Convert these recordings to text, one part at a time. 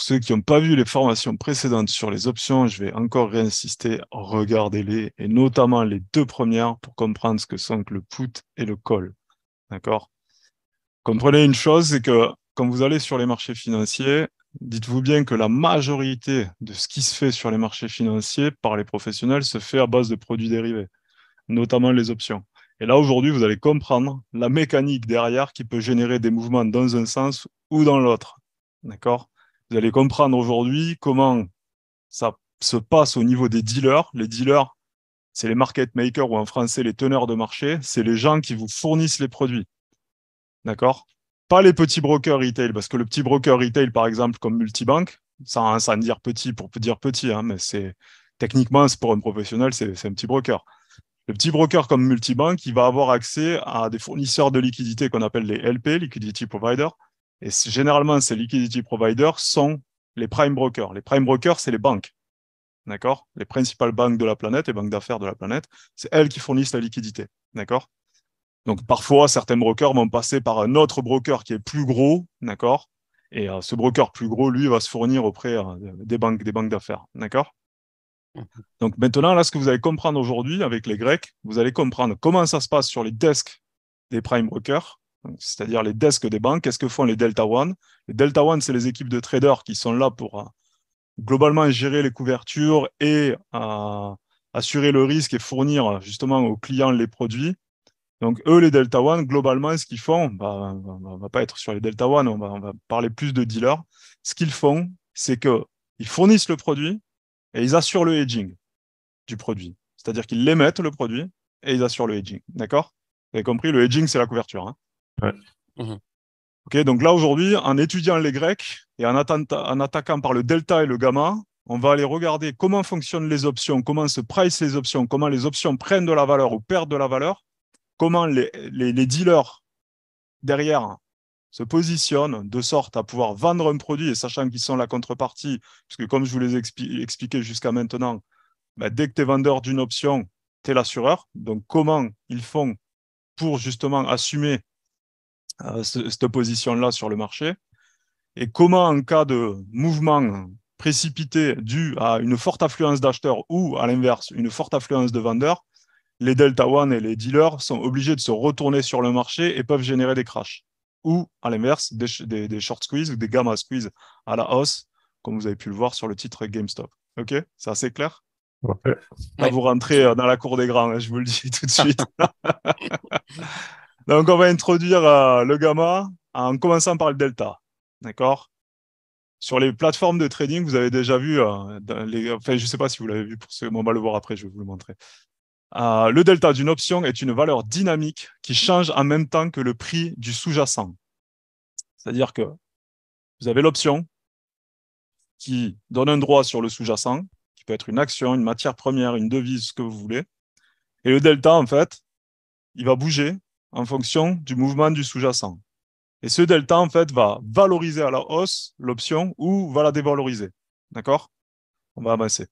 ceux qui n'ont pas vu les formations précédentes sur les options, je vais encore réinsister, regardez-les, et notamment les deux premières pour comprendre ce que sont que le put et le call. D'accord? Comprenez une chose, c'est que quand vous allez sur les marchés financiers, dites-vous bien que la majorité de ce qui se fait sur les marchés financiers par les professionnels se fait à base de produits dérivés, notamment les options. Et là, aujourd'hui, vous allez comprendre la mécanique derrière qui peut générer des mouvements dans un sens ou dans l'autre. D'accord? Vous allez comprendre aujourd'hui comment ça se passe au niveau des dealers. Les dealers, c'est les market makers ou en français les teneurs de marché. C'est les gens qui vous fournissent les produits. D'accord? Pas les petits brokers retail, parce que le petit broker retail, par exemple, comme Multibank, sans dire petit pour dire petit, hein, mais techniquement, c'est pour un professionnel, c'est un petit broker. Le petit broker comme Multibank, il va avoir accès à des fournisseurs de liquidités qu'on appelle les LP, Liquidity Providers. Et généralement, ces liquidity providers sont les prime brokers. Les prime brokers, c'est les banques. D'accord? Les principales banques de la planète, les banques d'affaires de la planète, c'est elles qui fournissent la liquidité. D'accord? Donc, parfois, certains brokers vont passer par un autre broker qui est plus gros. D'accord? Et ce broker plus gros, lui, va se fournir auprès des banques d'affaires. D'accord? Donc maintenant, là, ce que vous allez comprendre aujourd'hui avec les Grecs, vous allez comprendre comment ça se passe sur les desks des prime brokers, c'est-à-dire les desks des banques. Qu'est-ce que font les Delta One? Les Delta One, c'est les équipes de traders qui sont là pour globalement gérer les couvertures et assurer le risque et fournir justement aux clients les produits. Donc eux, les Delta One, globalement, ce qu'ils font, bah, on ne va pas être sur les Delta One, on va parler plus de dealers. Ce qu'ils font, c'est qu'ils fournissent le produit et ils assurent le hedging du produit. C'est-à-dire qu'ils l'émettent, le produit, et ils assurent le hedging. D'accord? Vous avez compris? Le hedging, c'est la couverture. Hein. Ouais. Ok, donc là, aujourd'hui, en étudiant les Grecs et en attaquant par le delta et le gamma, on va aller regarder comment fonctionnent les options, comment se price les options, comment les options prennent de la valeur ou perdent de la valeur, comment les dealers derrière se positionnent de sorte à pouvoir vendre un produit et sachant qu'ils sont la contrepartie, parce que comme je vous les ai expliqué jusqu'à maintenant, bah, dès que tu es vendeur d'une option, tu es l'assureur. Donc, comment ils font pour justement assumer cette position-là sur le marché et comment, en cas de mouvement précipité dû à une forte affluence d'acheteurs ou, à l'inverse, une forte affluence de vendeurs, les Delta One et les dealers sont obligés de se retourner sur le marché et peuvent générer des crashs. Ou, à l'inverse, des short squeeze ou des gamma squeeze à la hausse, comme vous avez pu le voir sur le titre GameStop. OK? C'est assez clair? Ouais. Là, Ouais. vous rentrez dans la cour des grands, hein, je vous le dis tout de suite. Donc, on va introduire le gamma en commençant par le delta. D'accord? Sur les plateformes de trading, vous avez déjà vu, enfin, je ne sais pas si vous l'avez vu, pour ceux, on va le voir après, je vais vous le montrer. Le delta d'une option est une valeur dynamique qui change en même temps que le prix du sous-jacent. C'est-à-dire que vous avez l'option qui donne un droit sur le sous-jacent, qui peut être une action, une matière première, une devise, ce que vous voulez. Et le delta, en fait, il va bouger en fonction du mouvement du sous-jacent. Et ce delta, en fait, va valoriser à la hausse l'option ou va la dévaloriser. D'accord? On va avancer.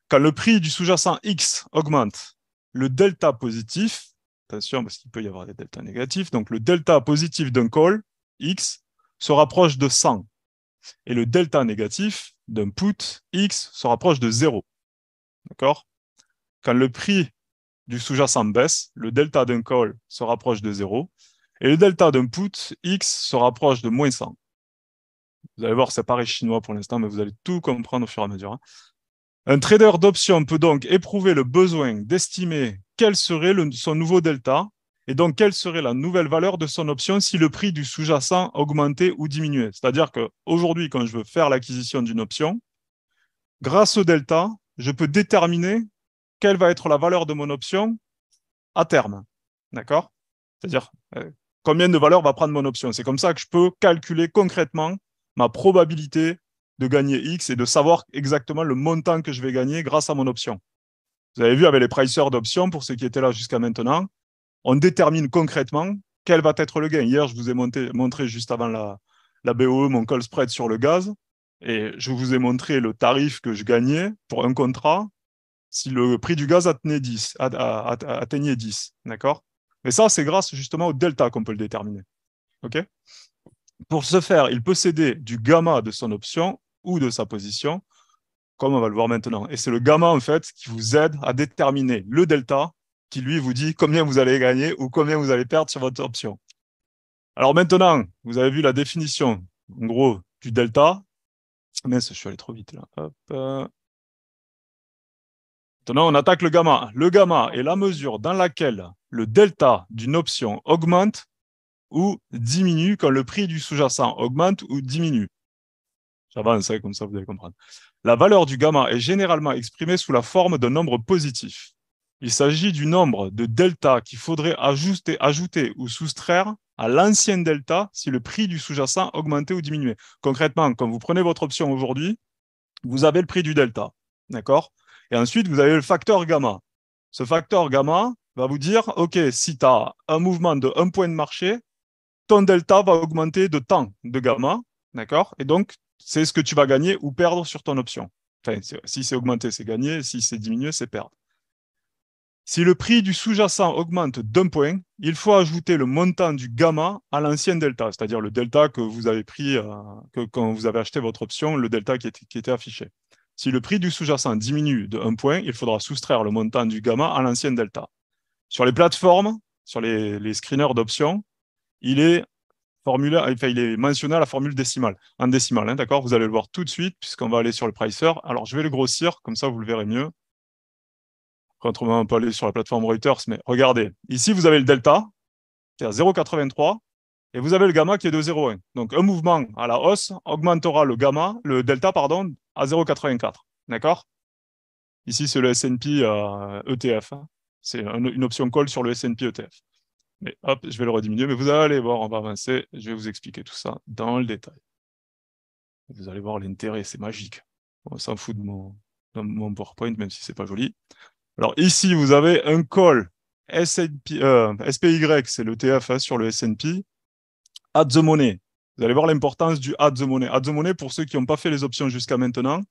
Quand le prix du sous-jacent X augmente, le delta positif, attention parce qu'il peut y avoir des deltas négatifs, donc le delta positif d'un call, X, se rapproche de 100. Et le delta négatif d'un put, X, se rapproche de 0. D'accord? Quand le prix du sous-jacent baisse, le delta d'un call se rapproche de 0. Et le delta d'un put, X, se rapproche de moins 100. Vous allez voir, ça paraît chinois pour l'instant, mais vous allez tout comprendre au fur et à mesure. Hein. Un trader d'options peut donc éprouver le besoin d'estimer quel serait son nouveau delta et donc quelle serait la nouvelle valeur de son option si le prix du sous-jacent augmentait ou diminuait. C'est-à-dire qu'aujourd'hui, quand je veux faire l'acquisition d'une option, grâce au delta, je peux déterminer quelle va être la valeur de mon option à terme. D'accord? C'est-à-dire combien de valeur va prendre mon option. C'est comme ça que je peux calculer concrètement ma probabilité de gagner X et de savoir exactement le montant que je vais gagner grâce à mon option. Vous avez vu avec les pricers d'options, pour ceux qui étaient là jusqu'à maintenant, on détermine concrètement quel va être le gain. Hier, je vous ai montré juste avant la BOE mon call spread sur le gaz et je vous ai montré le tarif que je gagnais pour un contrat si le prix du gaz atteignait 10. D'accord? Mais ça, c'est grâce justement au delta qu'on peut le déterminer. OK? Pour ce faire, il peut céder du gamma de son option ou de sa position, comme on va le voir maintenant. Et c'est le gamma, en fait, qui vous aide à déterminer le delta, qui lui vous dit combien vous allez gagner ou combien vous allez perdre sur votre option. Alors maintenant, vous avez vu la définition, en gros, du delta. Mais je suis allé trop vite là. Hop. Maintenant, on attaque le gamma. Le gamma est la mesure dans laquelle le delta d'une option augmente ou diminue quand le prix du sous-jacent augmente ou diminue. J'avance, comme ça vous allez comprendre. La valeur du gamma est généralement exprimée sous la forme d'un nombre positif. Il s'agit du nombre de delta qu'il faudrait ajouter ou soustraire à l'ancien delta si le prix du sous-jacent augmentait ou diminuait. Concrètement, quand vous prenez votre option aujourd'hui, vous avez le prix du delta. D'accord? Et ensuite, vous avez le facteur gamma. Ce facteur gamma va vous dire, OK, si tu as un mouvement de 1 point de marché, ton delta va augmenter de tant de gamma. D'accord? Et donc, c'est ce que tu vas gagner ou perdre sur ton option. Enfin, si c'est augmenté, c'est gagné. Si c'est diminué, c'est perdre. Si le prix du sous-jacent augmente d'un point, il faut ajouter le montant du gamma à l'ancien delta, c'est-à-dire le delta que vous avez pris quand vous avez acheté votre option, le delta qui était affiché. Si le prix du sous-jacent diminue de 1 point, il faudra soustraire le montant du gamma à l'ancien delta. Sur les plateformes, sur les screeners d'options, il est mentionné à la formule décimale, en décimale, hein, d'accord? Vous allez le voir tout de suite, puisqu'on va aller sur le pricer. Alors, je vais le grossir, comme ça, vous le verrez mieux. Autrement, on peut aller sur la plateforme Reuters, mais regardez. Ici, vous avez le delta, qui est à 0,83, et vous avez le gamma qui est de 0,1. Donc, un mouvement à la hausse augmentera le delta, pardon, à 0,84. D'accord? Ici, c'est le S&P ETF. Hein. C'est une option call sur le S&P ETF. Mais hop, je vais le rediminuer. Mais vous allez voir, on va avancer. Je vais vous expliquer tout ça dans le détail. Vous allez voir l'intérêt, c'est magique. On s'en fout de mon PowerPoint, même si c'est pas joli. Alors ici, vous avez un call SPY, c'est l'ETF hein, sur le S&P, at the money. Vous allez voir l'importance du at the money. At the money, pour ceux qui n'ont pas fait les options jusqu'à maintenant,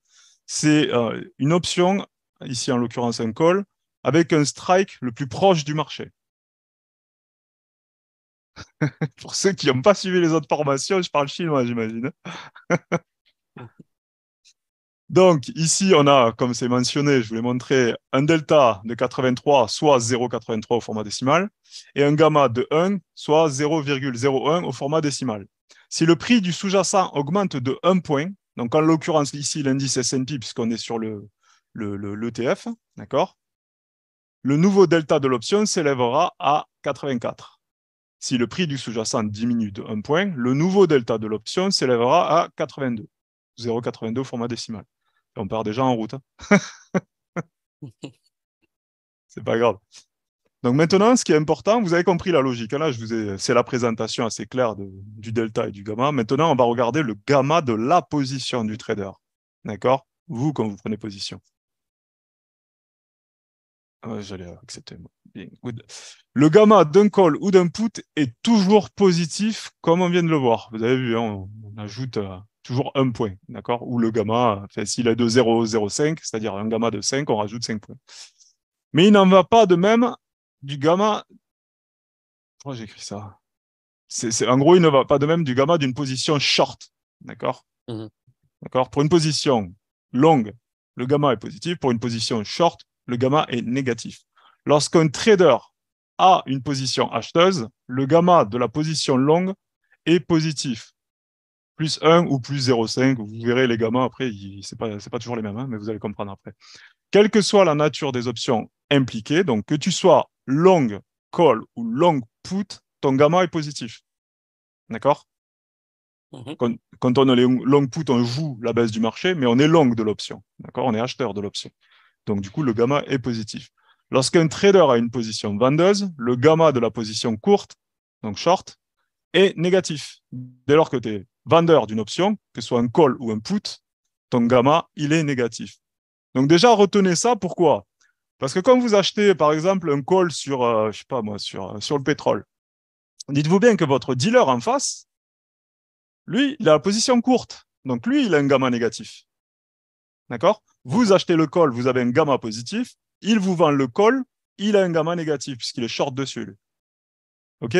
c'est une option, ici en l'occurrence un call, avec un strike le plus proche du marché. Pour ceux qui n'ont pas suivi les autres formations, je parle chinois, j'imagine. Donc, ici, on a, comme c'est mentionné, je vous l'ai montré, un delta de 83, soit 0,83 au format décimal, et un gamma de 1, soit 0,01 au format décimal. Si le prix du sous-jacent augmente de 1 point, donc en l'occurrence ici l'indice S&P, puisqu'on est sur l'ETF, d'accord, le nouveau delta de l'option s'élèvera à 84. Si le prix du sous-jacent diminue de 1 point, le nouveau delta de l'option s'élèvera à 82. 0,82 au format décimal. On part déjà en route. Hein. C'est pas grave. Donc maintenant, ce qui est important, vous avez compris la logique. Hein, là, c'est la présentation assez claire du delta et du gamma. Maintenant, on va regarder le gamma de la position du trader. D'accord? Vous, quand vous prenez position. J'allais accepter. Bien, good. Le gamma d'un call ou d'un put est toujours positif, comme on vient de le voir. Vous avez vu, hein, on ajoute toujours un point, d'accord? Ou le gamma, enfin, s'il est de 0,05, c'est-à-dire un gamma de 5, on rajoute 5 points. Mais il n'en va pas de même du gamma. Pourquoi j'écris ça? En gros, il ne va pas de même du gamma d'une position short, d'accord? D'accord? Pour une position longue, le gamma est positif. Pour une position short, le gamma est négatif. Lorsqu'un trader a une position acheteuse, le gamma de la position longue est positif. Plus 1 ou plus 0,5, vous verrez les gammas après, ce n'est pas toujours les mêmes, hein, mais vous allez comprendre après. Quelle que soit la nature des options impliquées, donc que tu sois long call ou long put, ton gamma est positif. D'accord? Quand on est long put, on joue la baisse du marché, mais on est long de l'option. D'accord? On est acheteur de l'option. Donc, du coup, le gamma est positif. Lorsqu'un trader a une position vendeuse, le gamma de la position courte, donc short, est négatif. Dès lors que tu es vendeur d'une option, que ce soit un call ou un put, ton gamma, il est négatif. Donc déjà, retenez ça. Pourquoi? Parce que quand vous achetez, par exemple, un call sur, je sais pas moi, sur le pétrole, dites-vous bien que votre dealer en face, lui, il a la position courte. Donc lui, il a un gamma négatif. D'accord? Vous achetez le call, vous avez un gamma positif. Il vous vend le call, il a un gamma négatif puisqu'il est short dessus. Lui. OK?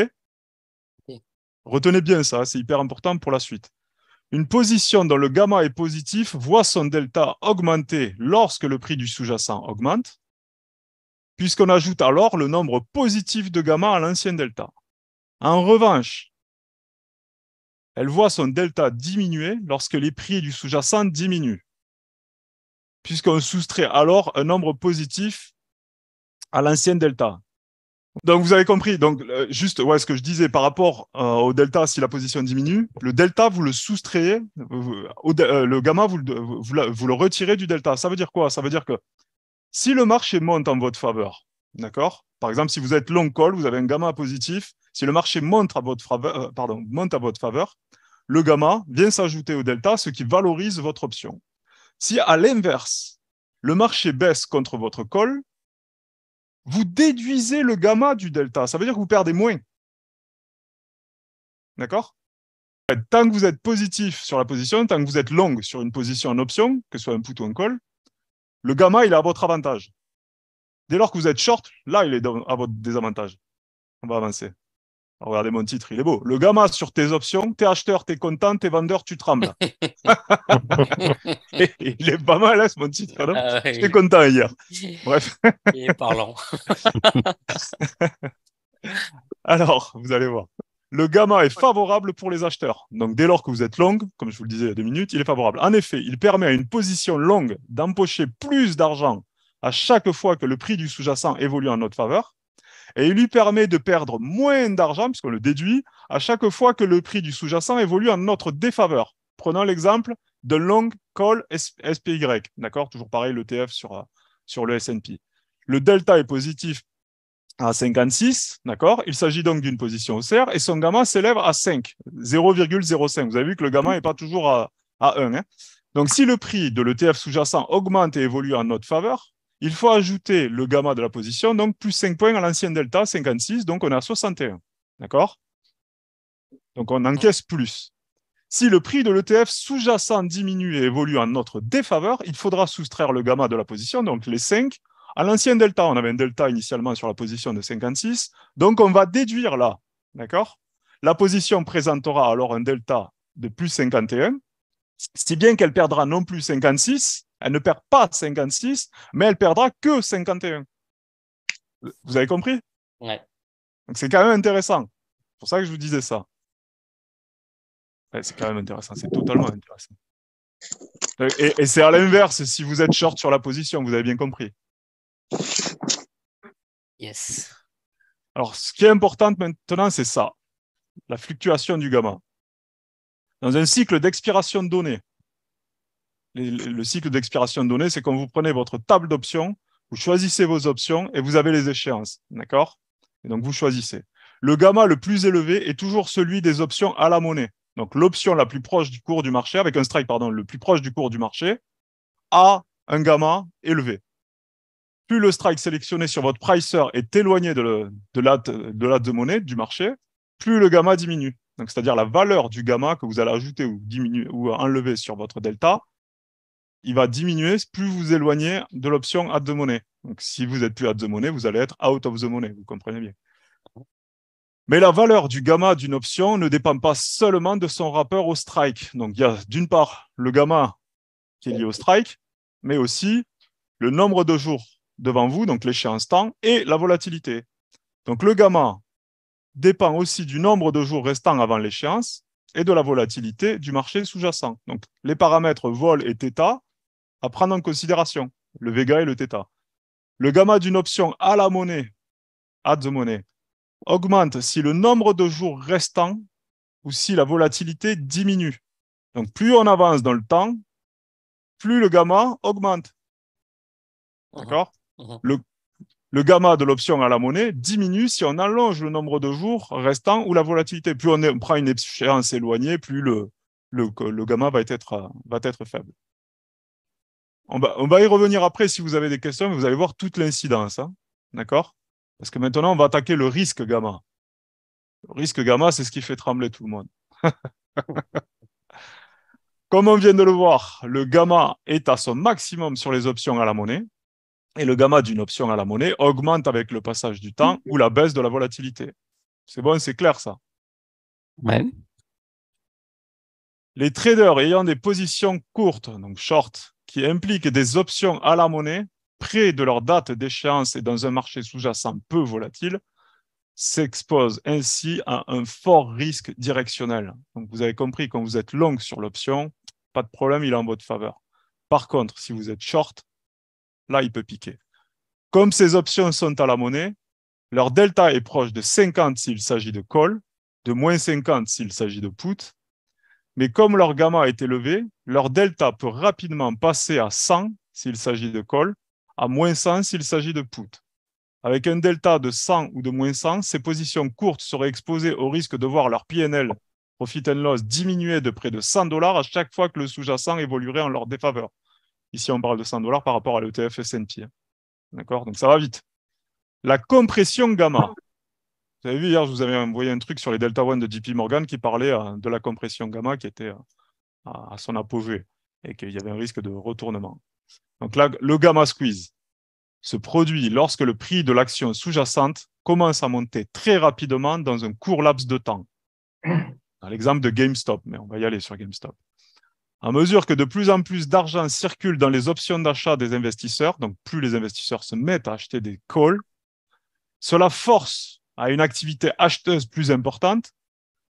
Retenez bien ça, c'est hyper important pour la suite. Une position dont le gamma est positif voit son delta augmenter lorsque le prix du sous-jacent augmente, puisqu'on ajoute alors le nombre positif de gamma à l'ancien delta. En revanche, elle voit son delta diminuer lorsque les prix du sous-jacent diminuent, puisqu'on soustrait alors un nombre positif à l'ancien delta. Donc, vous avez compris. Donc, juste ce que je disais par rapport au delta, si la position diminue, le delta, vous le soustrayez, le gamma, vous le retirez du delta. Ça veut dire quoi? Ça veut dire que si le marché monte en votre faveur, d'accord? Par exemple, si vous êtes long call, vous avez un gamma positif. Si le marché monte à votre faveur, le gamma vient s'ajouter au delta, ce qui valorise votre option. Si à l'inverse, le marché baisse contre votre call, vous déduisez le gamma du delta. Ça veut dire que vous perdez moins. D'accord? Tant que vous êtes positif sur la position, tant que vous êtes long sur une position en option, que ce soit un put ou un call, le gamma, il est à votre avantage. Dès lors que vous êtes short, là, il est à votre désavantage. On va avancer. Regardez mon titre, il est beau. Le gamma sur tes options, t'es acheteur, t'es content, t'es vendeur, tu trembles. Il est pas mal, hein, mon titre. Non, j'étais content hier. Bref. Il est parlant. Alors, vous allez voir. Le gamma est favorable pour les acheteurs. Donc, dès lors que vous êtes long, comme je vous le disais il y a 2 minutes, il est favorable. En effet, il permet à une position longue d'empocher plus d'argent à chaque fois que le prix du sous-jacent évolue en notre faveur. Et il lui permet de perdre moins d'argent, puisqu'on le déduit, à chaque fois que le prix du sous-jacent évolue en notre défaveur. Prenons l'exemple de long call SPY. D'accord? Toujours pareil, l'ETF sur le S&P. Le delta est positif à 56, d'accord? Il s'agit donc d'une position haussière et son gamma s'élève à 5, 0,05. Vous avez vu que le gamma n'est pas toujours à 1. Hein. Donc, si le prix de l'ETF sous-jacent augmente et évolue en notre faveur, il faut ajouter le gamma de la position, donc plus 5 points à l'ancien delta, 56, donc on est à 61. D'accord? Donc, on encaisse plus. Si le prix de l'ETF sous-jacent diminue et évolue en notre défaveur, il faudra soustraire le gamma de la position, donc les 5, à l'ancien delta. On avait un delta initialement sur la position de 56, donc on va déduire là. D'accord? La position présentera alors un delta de plus 51, si bien qu'elle perdra non plus 56, elle ne perd pas 56, mais elle perdra que 51. Vous avez compris? Ouais. Donc c'est quand même intéressant. C'est pour ça que je vous disais ça. Ouais, c'est quand même intéressant, c'est totalement intéressant. Et c'est à l'inverse si vous êtes short sur la position, vous avez bien compris. Yes. Alors, ce qui est important maintenant, c'est ça, la fluctuation du gamma. Dans un cycle d'expiration de données, le cycle d'expiration de données, c'est quand vous prenez votre table d'options, vous choisissez vos options et vous avez les échéances. D'accord? Et donc, vous choisissez. Le gamma le plus élevé est toujours celui des options à la monnaie. Donc, l'option la plus proche du cours du marché, avec un strike, pardon, le plus proche du cours du marché, a un gamma élevé. Plus le strike sélectionné sur votre pricer est éloigné de la de monnaie, du marché, plus le gamma diminue. Donc, c'est-à-dire la valeur du gamma que vous allez ajouter ou diminuer ou enlever sur votre delta, il va diminuer plus vous éloignez de l'option at the money. Donc, si vous êtes plus at the money, vous allez être out of the money. Vous comprenez bien. Mais la valeur du gamma d'une option ne dépend pas seulement de son rapport au strike. Donc, il y a d'une part le gamma qui est lié au strike, mais aussi le nombre de jours devant vous, donc l'échéance temps, et la volatilité. Donc, le gamma dépend aussi du nombre de jours restants avant l'échéance et de la volatilité du marché sous-jacent. Donc, les paramètres vol et θ à prendre en considération, le Vega et le θ. Le gamma d'une option à la monnaie, at the money, augmente si le nombre de jours restants ou si la volatilité diminue. Donc, plus on avance dans le temps, plus le gamma augmente. D'accord? Le gamma de l'option à la monnaie diminue si on allonge le nombre de jours restants ou la volatilité. Plus on prend une échéance éloignée, plus le gamma va être faible. On va y revenir après si vous avez des questions, mais vous allez voir toute l'incidence. Hein. D'accord? Parce que maintenant, on va attaquer le risque gamma. Le risque gamma, c'est ce qui fait trembler tout le monde. Comme on vient de le voir, le gamma est à son maximum sur les options à la monnaie. Et le gamma d'une option à la monnaie augmente avec le passage du temps ou la baisse de la volatilité. C'est bon, c'est clair ça. Ouais. Les traders ayant des positions courtes, donc short, qui impliquent des options à la monnaie, près de leur date d'échéance et dans un marché sous-jacent peu volatile, s'exposent ainsi à un fort risque directionnel. Donc vous avez compris, quand vous êtes long sur l'option, pas de problème, il est en votre faveur. Par contre, si vous êtes short, là, il peut piquer. Comme ces options sont à la monnaie, leur delta est proche de 50 s'il s'agit de call, de moins 50 s'il s'agit de put, mais comme leur gamma est élevé, leur delta peut rapidement passer à 100 s'il s'agit de call, à moins 100 s'il s'agit de put. Avec un delta de 100 ou de moins 100, ces positions courtes seraient exposées au risque de voir leur PNL, profit and loss, diminuer de près de $100 à chaque fois que le sous-jacent évoluerait en leur défaveur. Ici, on parle de $100 par rapport à l'ETF S&P. D'accord? Donc, ça va vite. La compression gamma. Vous avez vu, hier, je vous avais envoyé un truc sur les Delta One de JP Morgan qui parlait de la compression gamma qui était à son apogée et qu'il y avait un risque de retournement. Donc là, le gamma squeeze se produit lorsque le prix de l'action sous-jacente commence à monter très rapidement dans un court laps de temps. Dans l'exemple de GameStop, mais on va y aller sur GameStop. À mesure que de plus en plus d'argent circule dans les options d'achat des investisseurs, donc plus les investisseurs se mettent à acheter des calls, cela force à une activité acheteuse plus importante,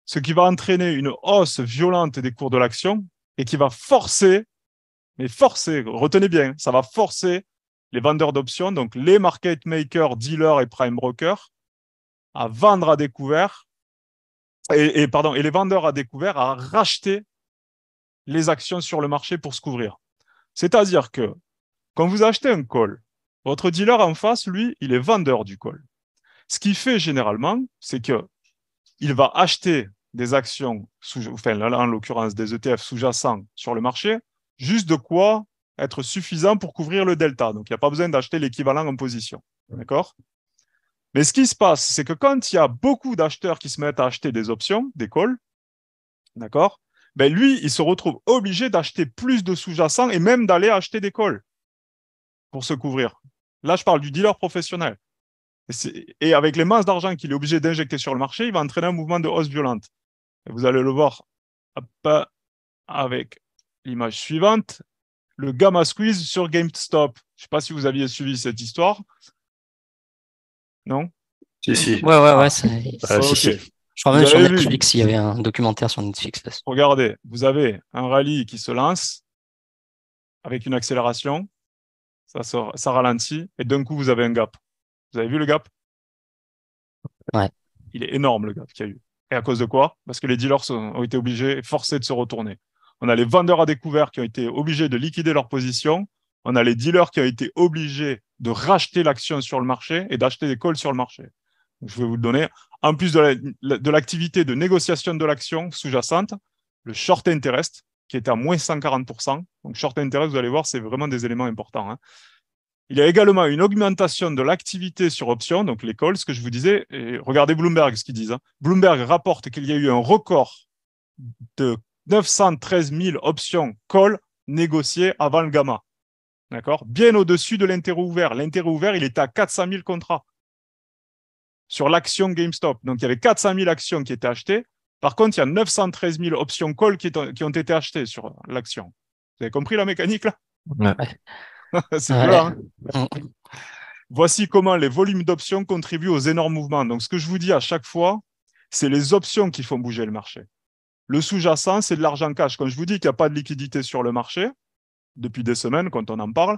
ce qui va entraîner une hausse violente des cours de l'action et qui va forcer, retenez bien, ça va forcer les vendeurs d'options, donc les market makers, dealers et prime brokers, à vendre à découvert, et les vendeurs à découvert à racheter les actions sur le marché pour se couvrir. C'est-à-dire que quand vous achetez un call, votre dealer en face, lui, il est vendeur du call. Ce qu'il fait généralement, c'est qu'il va acheter des actions, là, en l'occurrence des ETF sous-jacents sur le marché, juste de quoi être suffisant pour couvrir le delta. Donc, il n'y a pas besoin d'acheter l'équivalent en position. D'accord? Mais ce qui se passe, c'est que quand il y a beaucoup d'acheteurs qui se mettent à acheter des options, des calls, d'accord? Ben lui, il se retrouve obligé d'acheter plus de sous-jacents et même d'aller acheter des calls pour se couvrir. Là, je parle du dealer professionnel. Et avec les masses d'argent qu'il est obligé d'injecter sur le marché, il va entraîner un mouvement de hausse violente. Et vous allez le voir avec l'image suivante, le gamma squeeze sur GameStop. Je ne sais pas si vous aviez suivi cette histoire. Non? Si. Ouais. Ok. Je crois même sur Netflix, il y avait un documentaire sur Netflix. Regardez, vous avez un rallye qui se lance avec une accélération, ça ralentit, et d'un coup, vous avez un gap. Vous avez vu le gap? Ouais. Il est énorme, le gap qu'il y a eu. Et à cause de quoi? Parce que les dealers ont été obligés, forcés de se retourner. On a les vendeurs à découvert qui ont été obligés de liquider leur position. On a les dealers qui ont été obligés de racheter l'action sur le marché et d'acheter des calls sur le marché. Donc, je vais vous le donner. En plus de l'activité de négociation de l'action sous-jacente, le short interest, qui était à moins 140%. Donc, short interest, vous allez voir, c'est vraiment des éléments importants. Il y a également une augmentation de l'activité sur options, donc les calls, ce que je vous disais. Et regardez Bloomberg, ce qu'ils disent. Bloomberg rapporte qu'il y a eu un record de 913 000 options call négociées avant le gamma. D'accord? Bien au-dessus de l'intérêt ouvert. L'intérêt ouvert, il était à 400 000 contrats sur l'action GameStop. Donc, il y avait 400 000 actions qui étaient achetées. Par contre, il y a 913 000 options call qui ont été achetées sur l'action. Vous avez compris la mécanique, là? C'est violent. Voici comment les volumes d'options contribuent aux énormes mouvements. Donc, ce que je vous dis à chaque fois, c'est les options qui font bouger le marché. Le sous-jacent, c'est de l'argent cash. Quand je vous dis qu'il n'y a pas de liquidité sur le marché, depuis des semaines, quand on en parle,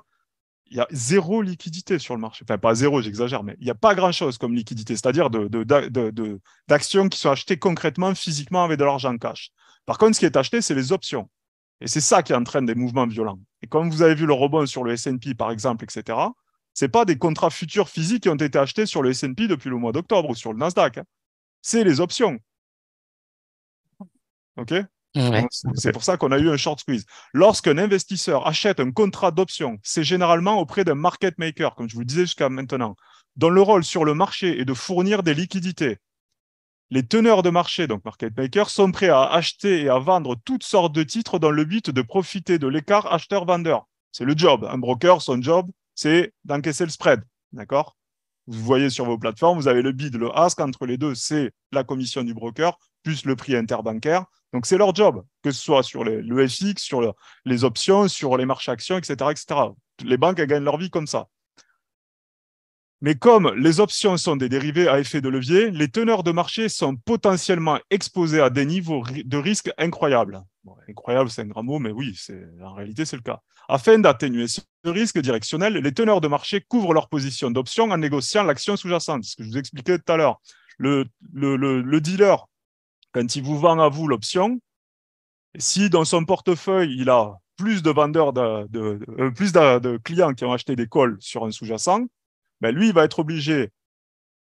il y a zéro liquidité sur le marché. Enfin, pas zéro, j'exagère, mais il n'y a pas grand-chose comme liquidité, c'est-à-dire d'actions qui sont achetées concrètement, physiquement, avec de l'argent cash. Par contre, ce qui est acheté, c'est les options. Et c'est ça qui entraîne des mouvements violents. Et comme vous avez vu le rebond sur le S&P, par exemple, etc., ce n'est pas des contrats futurs physiques qui ont été achetés sur le S&P depuis le mois d'octobre ou sur le Nasdaq. C'est les options. OK? Ouais. C'est pour ça qu'on a eu un short squeeze. Lorsqu'un investisseur achète un contrat d'option, c'est généralement auprès d'un market maker, comme je vous le disais jusqu'à maintenant, dont le rôle sur le marché est de fournir des liquidités. Les teneurs de marché, donc market makers, sont prêts à acheter et à vendre toutes sortes de titres dans le but de profiter de l'écart acheteur-vendeur. C'est le job. Un broker, son job, c'est d'encaisser le spread. D'accord? Vous voyez sur vos plateformes, vous avez le bid, le ask, entre les deux, c'est la commission du broker. plus le prix interbancaire. Donc, c'est leur job, que ce soit sur le FX, sur les options, sur les marchés actions, etc., etc. Les banques, elles gagnent leur vie comme ça. Mais comme les options sont des dérivés à effet de levier, les teneurs de marché sont potentiellement exposés à des niveaux de risque incroyables. Bon, incroyable, c'est un grand mot, mais oui, en réalité, c'est le cas. Afin d'atténuer ce risque directionnel, les teneurs de marché couvrent leur position d'option en négociant l'action sous-jacente. Ce que je vous expliquais tout à l'heure. Le dealer, quand il vous vend à vous l'option, si dans son portefeuille, il a plus de vendeurs, plus de clients qui ont acheté des calls sur un sous-jacent, ben lui, il va être obligé,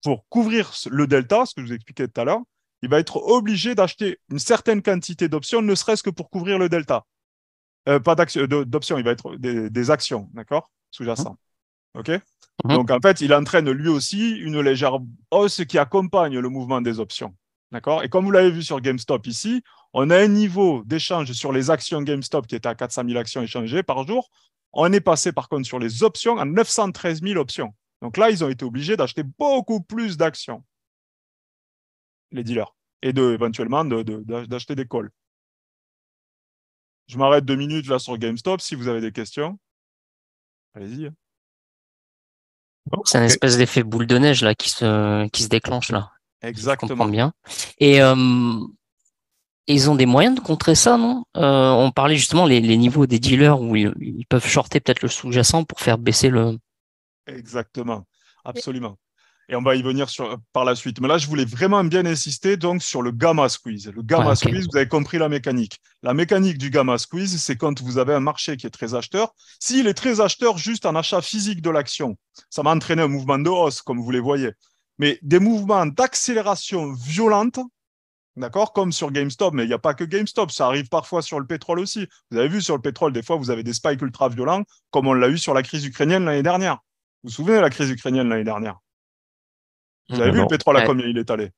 pour couvrir le delta, ce que je vous expliquais tout à l'heure, il va être obligé d'acheter une certaine quantité d'options, ne serait-ce que pour couvrir le delta. Pas d'options, il va être des actions, d'accord, sous-jacent. OK. Donc, en fait, il entraîne lui aussi une légère hausse qui accompagne le mouvement des options. D'accord. Et comme vous l'avez vu sur GameStop ici, on a un niveau d'échange sur les actions GameStop qui était à 400 000 actions échangées par jour. On est passé, par contre, sur les options à 913 000 options. Donc là, ils ont été obligés d'acheter beaucoup plus d'actions, les dealers, et éventuellement d'acheter des calls. Je m'arrête 2 minutes là sur GameStop. Si vous avez des questions, allez-y. C'est un espèce d'effet boule de neige là qui se déclenche là. Exactement. Je comprends bien. Et ils ont des moyens de contrer ça, non? On parlait justement les niveaux des dealers où ils peuvent shorter peut-être le sous-jacent pour faire baisser le. Exactement, absolument. Et on va y venir par la suite. Mais là, je voulais vraiment bien insister donc sur le gamma squeeze. Le gamma squeeze, vous avez compris la mécanique. La mécanique du gamma squeeze, c'est quand vous avez un marché qui est très acheteur. S'il est très acheteur juste en achat physique de l'action, ça va entraîner un mouvement de hausse, comme vous les voyez. Mais des mouvements d'accélération violente, d'accord, comme sur GameStop, mais il n'y a pas que GameStop, ça arrive parfois sur le pétrole aussi. Vous avez vu sur le pétrole, des fois, vous avez des spikes ultra violents, comme on l'a eu sur la crise ukrainienne l'année dernière. Vous vous souvenez de la crise ukrainienne l'année dernière? Vous avez vu le pétrole à combien il est allé?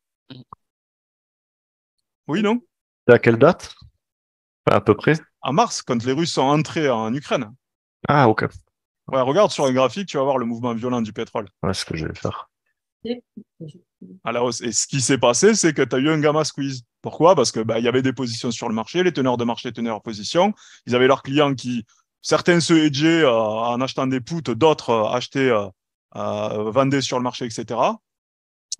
Oui, non? À quelle date? À peu près? En mars, quand les Russes sont entrés en Ukraine. Ah, ok. Ouais, regarde sur un graphique, tu vas voir le mouvement violent du pétrole. Ouais, c'est ce que je vais faire. Alors, et ce qui s'est passé, c'est que tu as eu un gamma squeeze. Pourquoi? Parce que y avait des positions sur le marché, les teneurs de marché tenaient leur position. Ils avaient leurs clients qui, certains se hedgeaient en achetant des puts, d'autres achetaient, vendaient sur le marché, etc.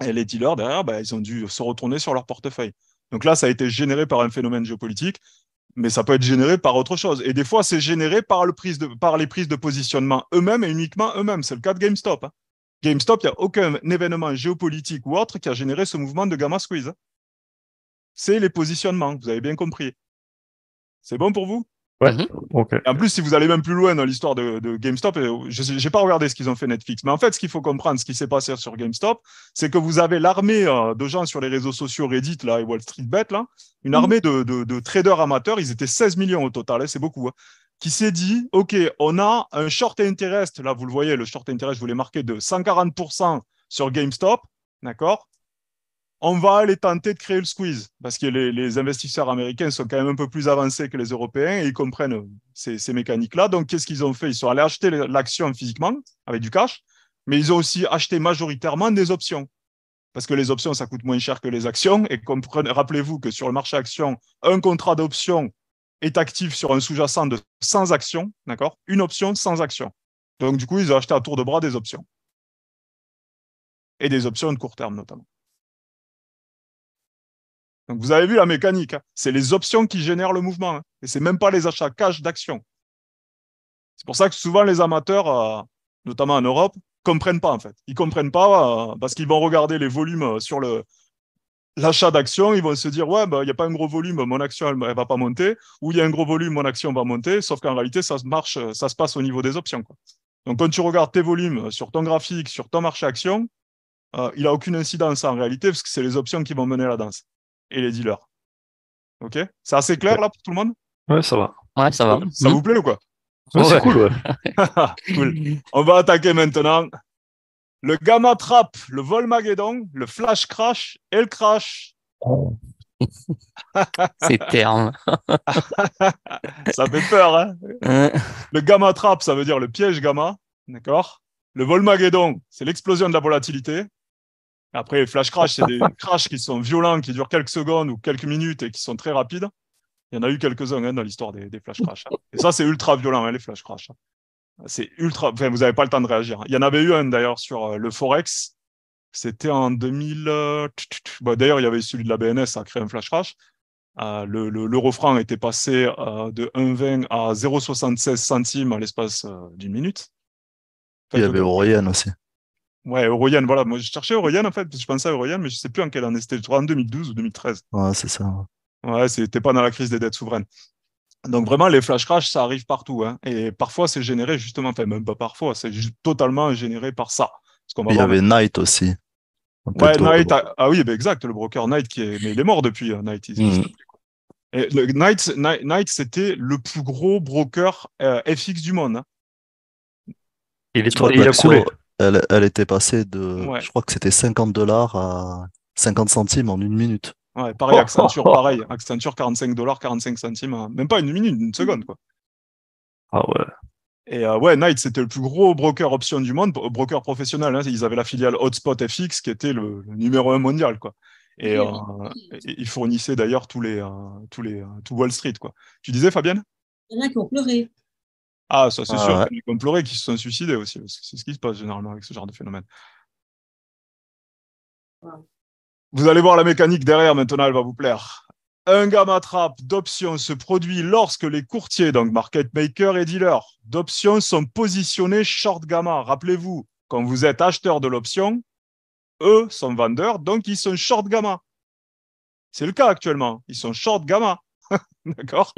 Et les dealers, derrière, ils ont dû se retourner sur leur portefeuille. Donc là, ça a été généré par un phénomène géopolitique, mais ça peut être généré par autre chose. Et des fois, c'est généré par les prises de positionnement eux-mêmes et uniquement eux-mêmes. C'est le cas de GameStop. GameStop, il n'y a aucun événement géopolitique ou autre qui a généré ce mouvement de gamma squeeze. C'est les positionnements, vous avez bien compris. C'est bon pour vous? Ouais, ok. Et en plus, si vous allez même plus loin dans l'histoire de GameStop, je n'ai pas regardé ce qu'ils ont fait Netflix, mais en fait, ce qu'il faut comprendre, ce qui s'est passé sur GameStop, c'est que vous avez l'armée de gens sur les réseaux sociaux Reddit là, et Wall Street Bet, là, une armée de traders amateurs, ils étaient 16 millions au total, c'est beaucoup, qui s'est dit, OK, on a un short interest, là, vous le voyez, le short interest, je vous l'ai marqué, de 140% sur GameStop, d'accord? On va aller tenter de créer le squeeze parce que les investisseurs américains sont quand même un peu plus avancés que les Européens et ils comprennent ces mécaniques-là. Donc, qu'est-ce qu'ils ont fait? Ils sont allés acheter l'action physiquement avec du cash, mais ils ont aussi acheté majoritairement des options parce que les options, ça coûte moins cher que les actions. Et rappelez-vous que sur le marché action, un contrat d'option est actif sur un sous-jacent de 100 actions, d'accord? Une option, 100 actions. Donc, du coup, ils ont acheté à tour de bras des options. Et des options de court terme, notamment. Donc, vous avez vu la mécanique. C'est les options qui génèrent le mouvement. Et ce n'est même pas les achats cash d'actions. C'est pour ça que souvent, les amateurs, notamment en Europe, ne comprennent pas, en fait. Ils ne comprennent pas parce qu'ils vont regarder les volumes sur l'achat d'actions. Ils vont se dire, ouais, il n'y a pas un gros volume, mon action, elle ne va pas monter. Ou il y a un gros volume, mon action va monter. Sauf qu'en réalité, ça se passe au niveau des options, quoi. Donc, quand tu regardes tes volumes sur ton graphique, sur ton marché action, il n'a aucune incidence en réalité parce que c'est les options qui vont mener la danse. Et les dealers. Ok? C'est assez clair là pour tout le monde? Ouais, ça va. Ouais, ça va. Ça vous plaît ou quoi? Ouais, c'est cool, ouais. Cool. On va attaquer maintenant le gamma trap, le Volmageddon, le flash crash et le crash. Ces termes. Ça fait peur, hein? Le gamma trap, ça veut dire le piège gamma, d'accord? Le Volmageddon, c'est l'explosion de la volatilité. Après, les flash crash, c'est des crashs qui sont violents, qui durent quelques secondes ou quelques minutes et qui sont très rapides. Il y en a eu quelques-uns dans l'histoire des flash crash. Et ça, c'est ultra violent, les flash crash. C'est ultra. Enfin, vous n'avez pas le temps de réagir. Il y en avait eu un d'ailleurs sur le Forex. C'était en 2000. D'ailleurs, il y avait celui de la BNS, ça a créé un flash crash. L'euro franc était passé de 1,20 à 0,76 centimes à l'espace d'une minute. Il y avait Orion aussi. Ouais, Euroyen, voilà. Moi, je cherchais Euroyen, en fait, parce que je pensais à Euroyen, mais je sais plus en quelle année c'était. Je crois en 2012 ou 2013. Ouais, c'est ça. Ouais, c'était pas dans la crise des dettes souveraines. Donc, vraiment, les flash crash, ça arrive partout. Hein. Et parfois, c'est généré justement, enfin, même pas parfois, c'est totalement généré par ça. Parce qu'on va Il y voir avait Knight aussi. Ouais, Knight, ah oui, bah, exact, le broker Knight, mais il est mort depuis, Knight. Il existe plus, quoi. Et le Knight, c'était le plus gros broker FX du monde. Hein. Il a coulé. Elle était passée de, Ouais. je crois que c'était 50 $ à 50 centimes en une minute. Ouais, pareil, Accenture, pareil. Accenture, 45 $, 45 centimes. Hein. Même pas une minute, une seconde, quoi. Ah ouais. Et ouais, Knight, c'était le plus gros broker option du monde, broker professionnel. Hein. Ils avaient la filiale Hotspot FX, qui était le numéro 1 mondial, quoi. Et ils fournissaient d'ailleurs tout Wall Street, quoi. Tu disais, Fabienne? Il y en a qui ont pleuré. Ah, ça, c'est sûr. Ouais. Il y en a qui ont pleuré, qui se sont suicidés aussi. Parce que c'est ce qui se passe généralement avec ce genre de phénomène. Wow. Vous allez voir la mécanique derrière, maintenant, elle va vous plaire. Un gamma trap d'options se produit lorsque les courtiers, donc market makers et dealers, d'options sont positionnés short gamma. Rappelez-vous, quand vous êtes acheteur de l'option, eux sont vendeurs, donc ils sont short gamma. C'est le cas actuellement. Ils sont short gamma. D'accord?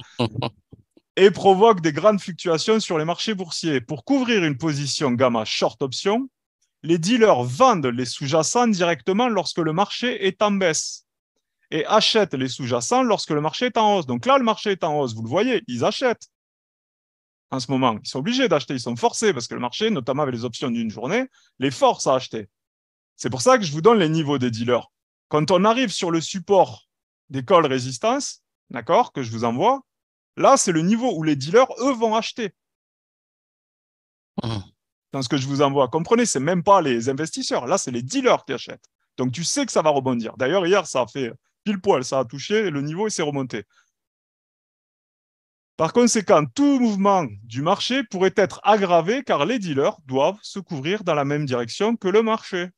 Et provoquent des grandes fluctuations sur les marchés boursiers. Pour couvrir une position gamma short option, les dealers vendent les sous-jacents directement lorsque le marché est en baisse et achètent les sous-jacents lorsque le marché est en hausse. Donc là, le marché est en hausse, vous le voyez, ils achètent en ce moment. Ils sont obligés d'acheter, ils sont forcés parce que le marché, notamment avec les options d'une journée, les force à acheter. C'est pour ça que je vous donne les niveaux des dealers. Quand on arrive sur le support des call résistance, d'accord, que je vous envoie, là, c'est le niveau où les dealers, eux, vont acheter. Dans ce que je vous envoie. Comprenez, c'est même pas les investisseurs. Là, c'est les dealers qui achètent. Donc, tu sais que ça va rebondir. D'ailleurs, hier, ça a fait pile poil, ça a touché le niveau et c'est remonté. Par conséquent, tout mouvement du marché pourrait être aggravé car les dealers doivent se couvrir dans la même direction que le marché.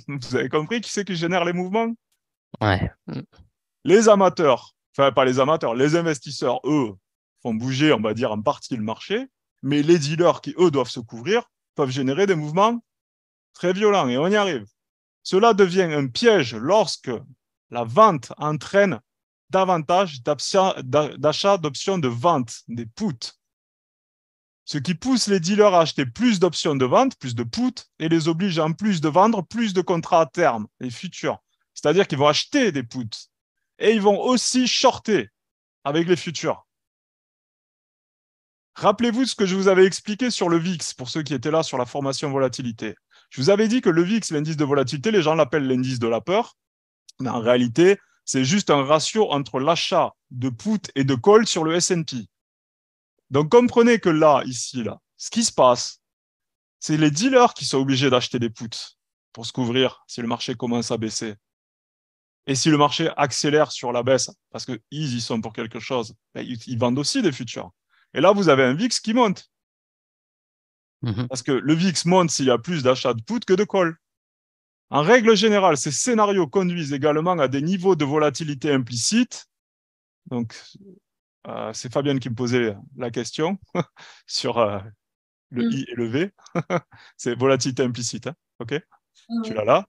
Vous avez compris qui c'est qui génère les mouvements? Ouais. Les amateurs, enfin pas les amateurs, les investisseurs, eux, font bouger, on va dire, en partie le marché, mais les dealers qui, eux, doivent se couvrir, peuvent générer des mouvements très violents. Et on y arrive. Cela devient un piège lorsque la vente entraîne davantage d'achats d'options de vente, des puts. Ce qui pousse les dealers à acheter plus d'options de vente, plus de puts, et les oblige en plus de vendre plus de contrats à terme, les futurs. C'est-à-dire qu'ils vont acheter des puts. Et ils vont aussi shorter avec les futurs. Rappelez-vous ce que je vous avais expliqué sur le VIX, pour ceux qui étaient là sur la formation volatilité. Je vous avais dit que le VIX, l'indice de volatilité, les gens l'appellent l'indice de la peur, mais en réalité, c'est juste un ratio entre l'achat de put et de call sur le S&P. Donc, comprenez que là, ici, là, ce qui se passe, c'est les dealers qui sont obligés d'acheter des puts pour se couvrir si le marché commence à baisser. Et si le marché accélère sur la baisse, parce qu'ils y sont pour quelque chose, ben, ils vendent aussi des futurs. Et là, vous avez un VIX qui monte. Parce que le VIX monte s'il y a plus d'achats de put que de call. En règle générale, ces scénarios conduisent également à des niveaux de volatilité implicites. Donc, c'est Fabienne qui me posait la question sur le I et le V. C'est volatilité implicite. Hein, OK? Tu l'as là.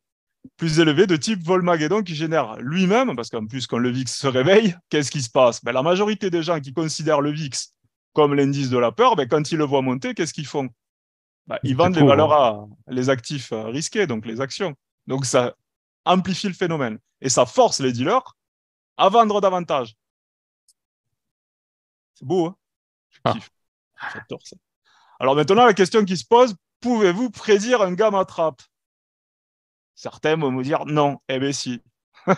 Plus élevé de type Volmageddon qui génère lui-même, parce qu'en plus, quand le VIX se réveille, qu'est-ce qui se passe? Ben, la majorité des gens qui considèrent le VIX comme l'indice de la peur, ben, quand ils le voient monter, qu'est-ce qu'ils font? Ben, ils vendent les valeurs les actifs risqués, donc les actions. Donc, ça amplifie le phénomène. Et ça force les dealers à vendre davantage. C'est beau, hein? Je kiffe. J'adore ça. Alors maintenant, la question qui se pose, pouvez-vous prédire un gamma trap? Certains vont me dire non. Eh bien si. De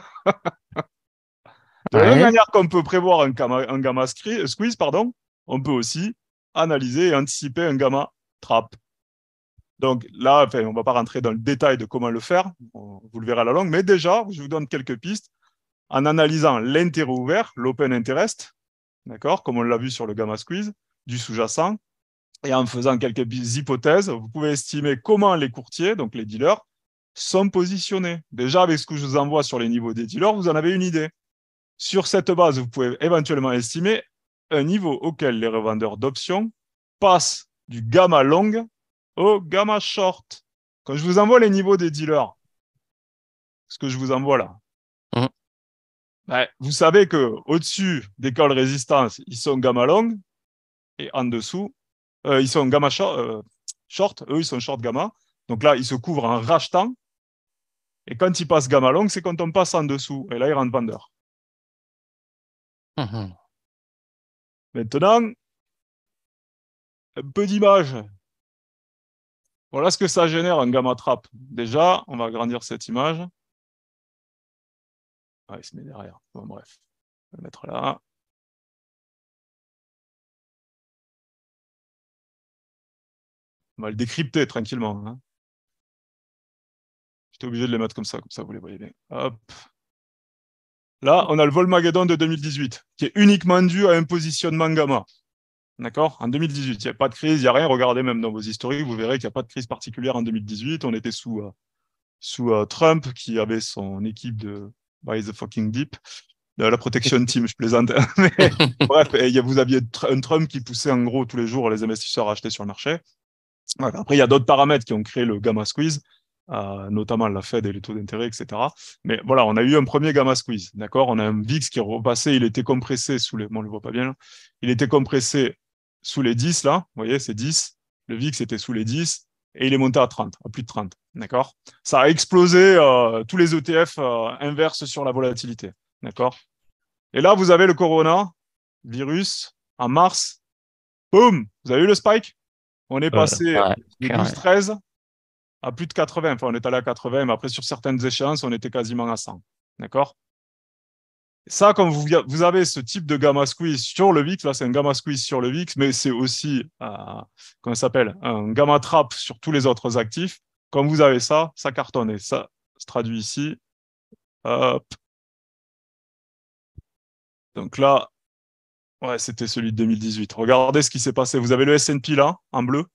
la même manière qu'on peut prévoir un gamma squeeze, on peut aussi analyser et anticiper un gamma trap. Donc là, enfin, on ne va pas rentrer dans le détail de comment le faire, vous le verrez à la longue, mais déjà, je vous donne quelques pistes en analysant l'intérêt ouvert, l'open interest, d'accord, comme on l'a vu sur le gamma squeeze, du sous-jacent, et en faisant quelques hypothèses, vous pouvez estimer comment les courtiers, donc les dealers, sont positionnés. Déjà, avec ce que je vous envoie sur les niveaux des dealers, vous en avez une idée. Sur cette base, vous pouvez éventuellement estimer un niveau auquel les revendeurs d'options passent du gamma long au gamma short. Quand je vous envoie les niveaux des dealers, ce que je vous envoie là, Mhm. ben, vous savez qu'au-dessus des calls résistance, ils sont gamma long, et en dessous, ils sont gamma short, eux, ils sont short gamma. Donc là, ils se couvrent en rachetant. Et quand ils passent gamma long, c'est quand on passe en dessous. Et là, ils rentrent vendeurs. Mhm. Maintenant, un peu d'image. Voilà ce que ça génère un gamma trap. Déjà, on va agrandir cette image. Ah, il se met derrière. Bon, bref. On va le mettre là. On va le décrypter tranquillement, hein. J'étais obligé de les mettre comme ça vous les voyez bien. Hop. Là, on a le Volmageddon de 2018, qui est uniquement dû à un positionnement gamma. D'accord? En 2018, il n'y a pas de crise, il n'y a rien. Regardez même dans vos historiques, vous verrez qu'il n'y a pas de crise particulière en 2018. On était sous Trump, qui avait son équipe de By the fucking Deep, de la protection team, je plaisante. Mais bref, vous aviez un Trump qui poussait en gros tous les jours les investisseurs à acheter sur le marché. Voilà. Après, il y a d'autres paramètres qui ont créé le gamma squeeze, notamment la Fed et les taux d'intérêt, etc. Mais voilà, on a eu un premier gamma squeeze, d'accord? On a un VIX qui est repassé, il était compressé sous les... Bon, on le voit pas bien là. Il était compressé sous les 10, là. Vous voyez, c'est 10. Le VIX était sous les 10 et il est monté à 30, à plus de 30, d'accord? Ça a explosé tous les ETF inverses sur la volatilité, d'accord? Et là, vous avez le coronavirus en mars. Boum! Vous avez eu le spike? On est passé Ouais, de carré. 12-13 à plus de 80. Enfin, on est allé à 80, mais après, sur certaines échéances, on était quasiment à 100. D'accord? Ça, comme vous avez ce type de gamma squeeze sur le VIX, là, c'est un gamma squeeze sur le VIX, mais c'est aussi, comment ça s'appelle, un gamma trap sur tous les autres actifs. Comme vous avez ça, ça cartonne. Et ça se traduit ici. Hop. Donc là, ouais, c'était celui de 2018. Regardez ce qui s'est passé. Vous avez le S&P là, en bleu.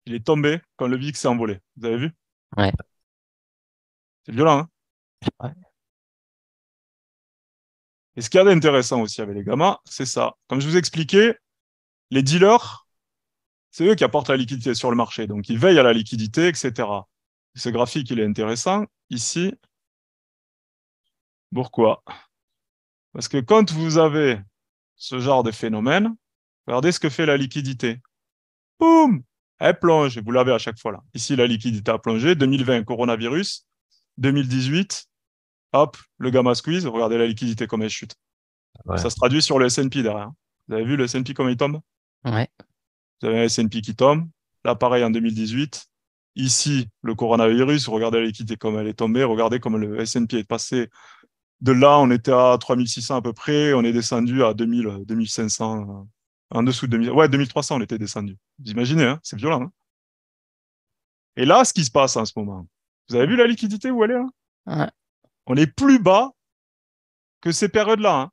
Il est tombé quand le VIX s'est envolé. Vous avez vu? Ouais. C'est violent, hein? Ouais. Et ce qu'il y a d'intéressant aussi avec les gammas, c'est ça. Comme je vous expliquais, les dealers, c'est eux qui apportent la liquidité sur le marché. Donc, ils veillent à la liquidité, etc. Ce graphique, il est intéressant. Ici, pourquoi? Parce que quand vous avez ce genre de phénomène, regardez ce que fait la liquidité. Boum! Elle plonge. Vous l'avez à chaque fois là. Ici, la liquidité a plongé. 2020, coronavirus. 2018, hop, le gamma squeeze. Regardez la liquidité comme elle chute. Ouais. Ça se traduit sur le S&P derrière. Vous avez vu le S&P comme il tombe? Ouais. Vous avez un S&P qui tombe. Là, pareil, en 2018. Ici, le coronavirus. Regardez la liquidité comme elle est tombée. Regardez comme le S&P est passé. De là, on était à 3600 à peu près. On est descendu à 2000, 2500. En dessous de 2000. Ouais, 2300, on était descendu. Vous imaginez, hein, c'est violent, hein. Et là, ce qui se passe en ce moment, vous avez vu la liquidité où elle est là? Ouais. On est plus bas que ces périodes-là, hein.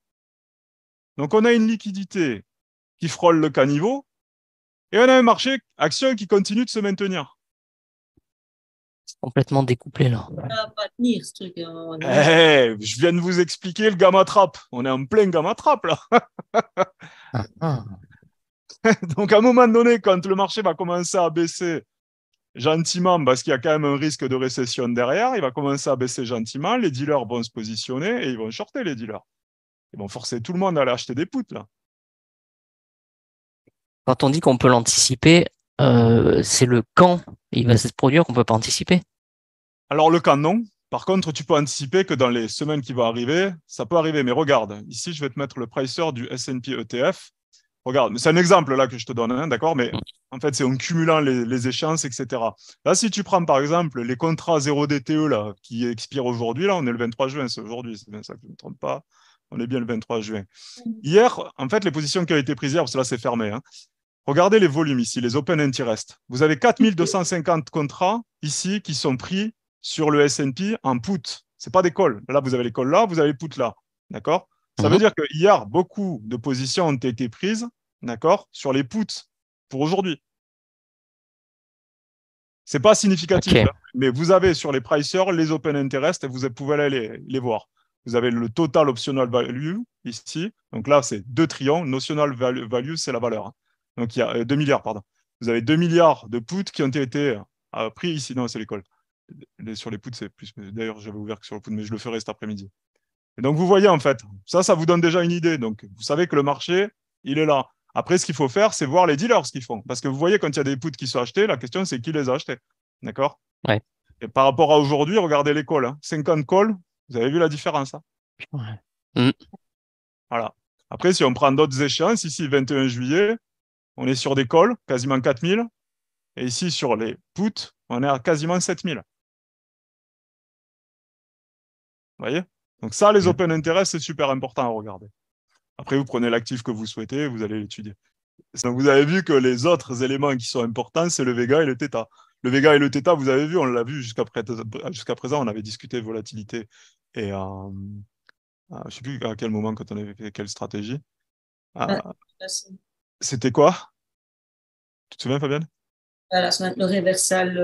Donc, on a une liquidité qui frôle le caniveau et on a un marché action qui continue de se maintenir. C'est complètement découplé là. Ça va pas tenir, ce truc, non? Je viens de vous expliquer le gamma trap. On est en plein gamma trap là. Ah, ah. Donc, à un moment donné, quand le marché va commencer à baisser gentiment, parce qu'il y a quand même un risque de récession derrière, il va commencer à baisser gentiment, les dealers vont se positionner et ils vont shorter les dealers. Ils vont forcer tout le monde à aller acheter des puts là. Quand on dit qu'on peut l'anticiper, c'est le quand il va se produire qu'on peut pas anticiper. Alors le cas non. Par contre, tu peux anticiper que dans les semaines qui vont arriver, ça peut arriver. Mais regarde, ici, je vais te mettre le pricer du S&P ETF. Regarde, c'est un exemple là que je te donne, hein, d'accord? Mais en fait, c'est en cumulant les échéances, etc. Là, si tu prends par exemple les contrats 0 DTE là, qui expirent aujourd'hui, là, on est le 23 juin, c'est aujourd'hui, c'est bien ça que je ne me trompe pas. On est bien le 23 juin. Hier, en fait, les positions qui ont été prises hier, parce que là, c'est fermé, hein, regardez les volumes ici, les open interest. Vous avez 4250 contrats ici qui sont pris sur le S&P en put. Ce n'est pas des calls. Là, vous avez les calls là, vous avez les puts là. D'accord? Ça veut dire que hier, beaucoup de positions ont été prises, d'accord, sur les puts pour aujourd'hui. Ce n'est pas significatif, Ok. hein, mais vous avez sur les pricers les open interest et vous pouvez aller les voir. Vous avez le total optional value ici. Donc là, c'est 2 trillions. Notional value, c'est la valeur, hein. Donc il y a 2 milliards, pardon. Vous avez 2 milliards de puts qui ont été pris ici. Non, c'est l'école. Sur les puts, c'est plus. D'ailleurs, j'avais ouvert que sur le put, mais je le ferai cet après-midi. Et donc, vous voyez, en fait, ça vous donne déjà une idée. Donc, vous savez que le marché, il est là. Après, ce qu'il faut faire, c'est voir les dealers ce qu'ils font. Parce que vous voyez, quand il y a des puts qui sont achetés, la question, c'est qui les a achetés. D'accord? Ouais. Et par rapport à aujourd'hui, regardez les calls, hein. 50 calls, vous avez vu la différence, hein. Ouais. Mm. Voilà. Après, si on prend d'autres échéances, ici, 21 juillet, on est sur des calls, quasiment 4000. Et ici, sur les puts, on est à quasiment 7000. Vous voyez? Donc ça, les open interest, c'est super important à regarder. Après, vous prenez l'actif que vous souhaitez, vous allez l'étudier. Donc, vous avez vu que les autres éléments qui sont importants, c'est le Vega et le Theta. Le Vega et le Theta, vous avez vu, on l'a vu jusqu'à présent, on avait discuté volatilité et je ne sais plus à quel moment, quand on avait fait quelle stratégie. C'était quoi? Tu te souviens, Fabienne? Voilà, le réversal.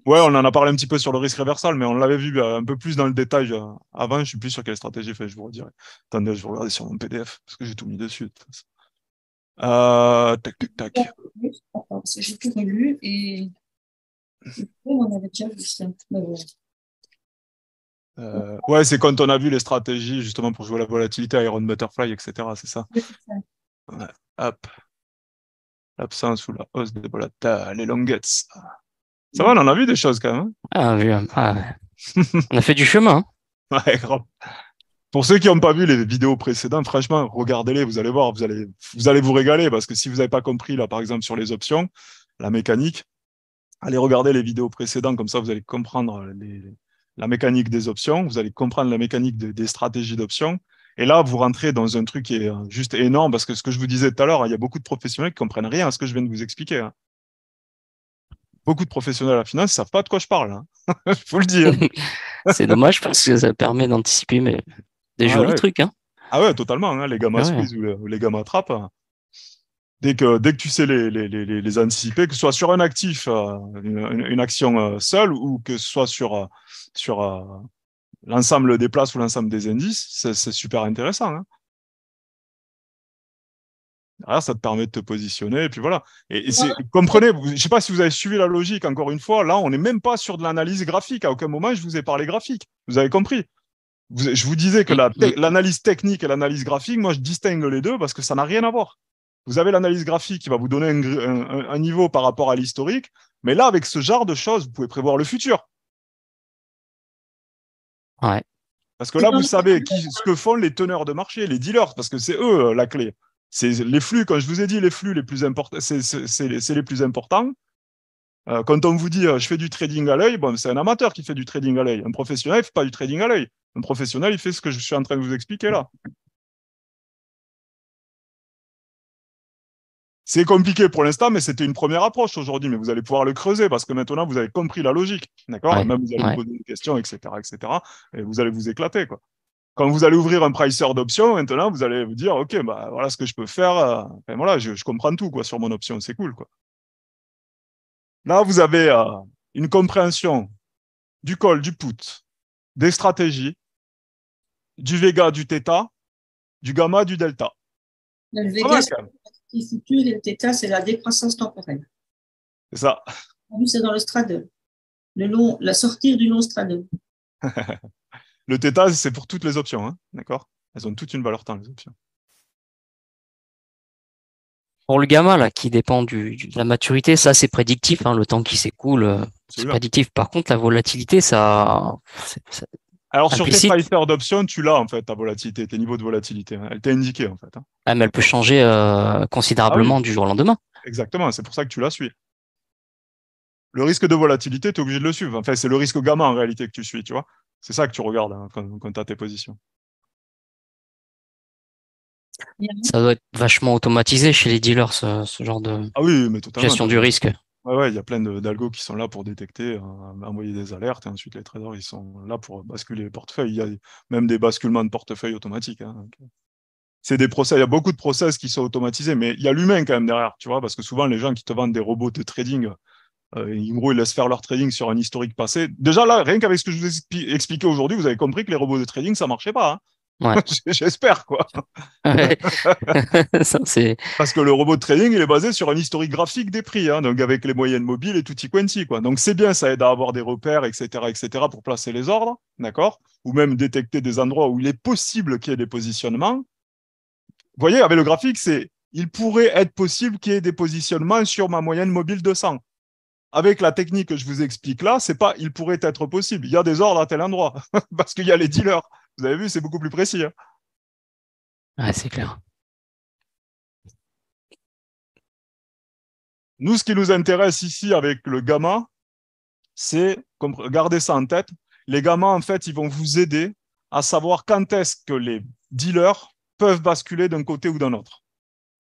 Ouais, on en a parlé un petit peu sur le risque réversal, mais on l'avait vu un peu plus dans le détail avant. Je ne sais plus sur quelle stratégie, je vous redirai. Attendez, je vais regarder sur mon PDF, parce que j'ai tout mis dessus. Tac, tac, tac. J'ai tout relu et on avait déjà vu ça. Ouais, c'est quand on a vu les stratégies justement pour jouer la volatilité, Iron Butterfly, etc. C'est ça. Ouais. Hop. L'absence ou la hausse des volatiles, les longuettes. Ça va, on en a vu des choses quand même, Ah, on a fait du chemin, hein. Ouais, grave. Pour ceux qui n'ont pas vu les vidéos précédentes, franchement, regardez-les, vous allez voir, vous allez vous régaler parce que si vous n'avez pas compris, là, par exemple, sur les options, la mécanique, allez regarder les vidéos précédentes, comme ça, vous allez comprendre la mécanique des options, vous allez comprendre la mécanique des stratégies d'options. Et là, vous rentrez dans un truc qui est juste énorme parce que ce que je vous disais tout à l'heure, il y a beaucoup de professionnels qui ne comprennent rien à ce que je viens de vous expliquer, hein. Beaucoup de professionnels à la finance ne savent pas de quoi je parle, hein. Il faut le dire. C'est dommage parce que ça permet d'anticiper des Ah jolis ouais, trucs, hein. ah ouais, totalement, hein, les gamma Ah ouais. squeeze ou les gamma trap. Dès que tu sais les anticiper, que ce soit sur un actif, une action seule, ou que ce soit sur l'ensemble des places ou l'ensemble des indices, c'est super intéressant, hein. Derrière, ça te permet de te positionner, et puis voilà. Et comprenez, je ne sais pas si vous avez suivi la logique, encore une fois, là, on n'est même pas sur de l'analyse graphique. À aucun moment, je vous ai parlé graphique. Vous avez compris. Je vous disais que l'analyse technique et l'analyse graphique, moi, je distingue les deux parce que ça n'a rien à voir. Vous avez l'analyse graphique qui va vous donner un niveau par rapport à l'historique, mais là, avec ce genre de choses, vous pouvez prévoir le futur. Ouais. Parce que là, vous savez ce que font les teneurs de marché, les dealers, parce que c'est eux la clé. C'est les flux, quand je vous ai dit les flux les plus importants, c'est les plus importants. Quand on vous dit je fais du trading à l'œil, bon, c'est un amateur qui fait du trading à l'œil. Un professionnel ne fait pas du trading à l'œil. Un professionnel, il fait ce que je suis en train de vous expliquer là. C'est compliqué pour l'instant, mais c'était une première approche aujourd'hui. Mais vous allez pouvoir le creuser parce que maintenant, vous avez compris la logique. D'accord? Ouais. Et même vous allez me Ouais. poser des questions, etc., etc. Et vous allez vous éclater, quoi. Quand vous allez ouvrir un pricer d'options, maintenant, vous allez vous dire, OK, bah, voilà ce que je peux faire. Enfin, voilà, je comprends tout, quoi, sur mon option. C'est cool, quoi. Là, vous avez une compréhension du call, du put, des stratégies, du Vega, du Theta, du Gamma, du Delta. Le Pas Vega, mal, c'est quand même. le futur et le Theta, c'est la décroissance temporelle. C'est ça. Lui, c'est dans le straddle. La sortie du long straddle. Le Theta, c'est pour toutes les options, hein, d'accord? Elles ont toute une valeur temps, les options. Pour le gamma, là, qui dépend de la maturité, ça, c'est prédictif, hein, le temps qui s'écoule, c'est Absolument. prédictif. Par contre, la volatilité, c'est Alors, sur tes implicite. pricers d'options, tu l'as, en fait, ta volatilité, tes niveaux de volatilité, hein. Elle t'est indiquée, en fait, hein. Ah, mais elle peut changer Ah considérablement oui, du jour au lendemain. exactement. C'est pour ça que tu la suis. Le risque de volatilité, tu es obligé de le suivre. Enfin, c'est le risque gamma, en réalité, que tu suis, tu vois. C'est ça que tu regardes, hein, quand tu as tes positions. Ça doit être vachement automatisé chez les dealers, ce genre de Ah oui, mais totalement. gestion du risque. Ouais, il y a plein d'algos qui sont là pour détecter, envoyer des alertes, et ensuite les traders, ils sont là pour basculer les portefeuilles. Il y a même des basculements de portefeuilles automatiques, hein. Donc, c'est des process, il y a beaucoup de process qui sont automatisés, mais il y a l'humain quand même derrière, tu vois, parce que souvent les gens qui te vendent des robots de trading, en gros, ils laissent faire leur trading sur un historique passé. Déjà là, rien qu'avec ce que je vous ai expliqué aujourd'hui, vous avez compris que les robots de trading, ça marchait pas, hein. Ouais. J'espère, quoi. Ouais. Ça, c'est Parce que le robot de trading, il est basé sur un historique graphique des prix, hein, donc avec les moyennes mobiles et tutti quanti, quoi. Donc c'est bien, ça aide à avoir des repères, etc., pour placer les ordres, d'accord? Ou même détecter des endroits où il est possible qu'il y ait des positionnements. Vous voyez, avec le graphique, il pourrait être possible qu'il y ait des positionnements sur ma moyenne mobile 200. Avec la technique que je vous explique là, c'est pas il pourrait être possible. Il y a des ordres à tel endroit, parce qu'il y a les dealers. Vous avez vu, c'est beaucoup plus précis, hein. ouais, c'est clair. Nous, ce qui nous intéresse ici avec le gamma, c'est, gardez ça en tête, les gammas, en fait, ils vont vous aider à savoir quand est-ce que les dealers peuvent basculer d'un côté ou d'un autre.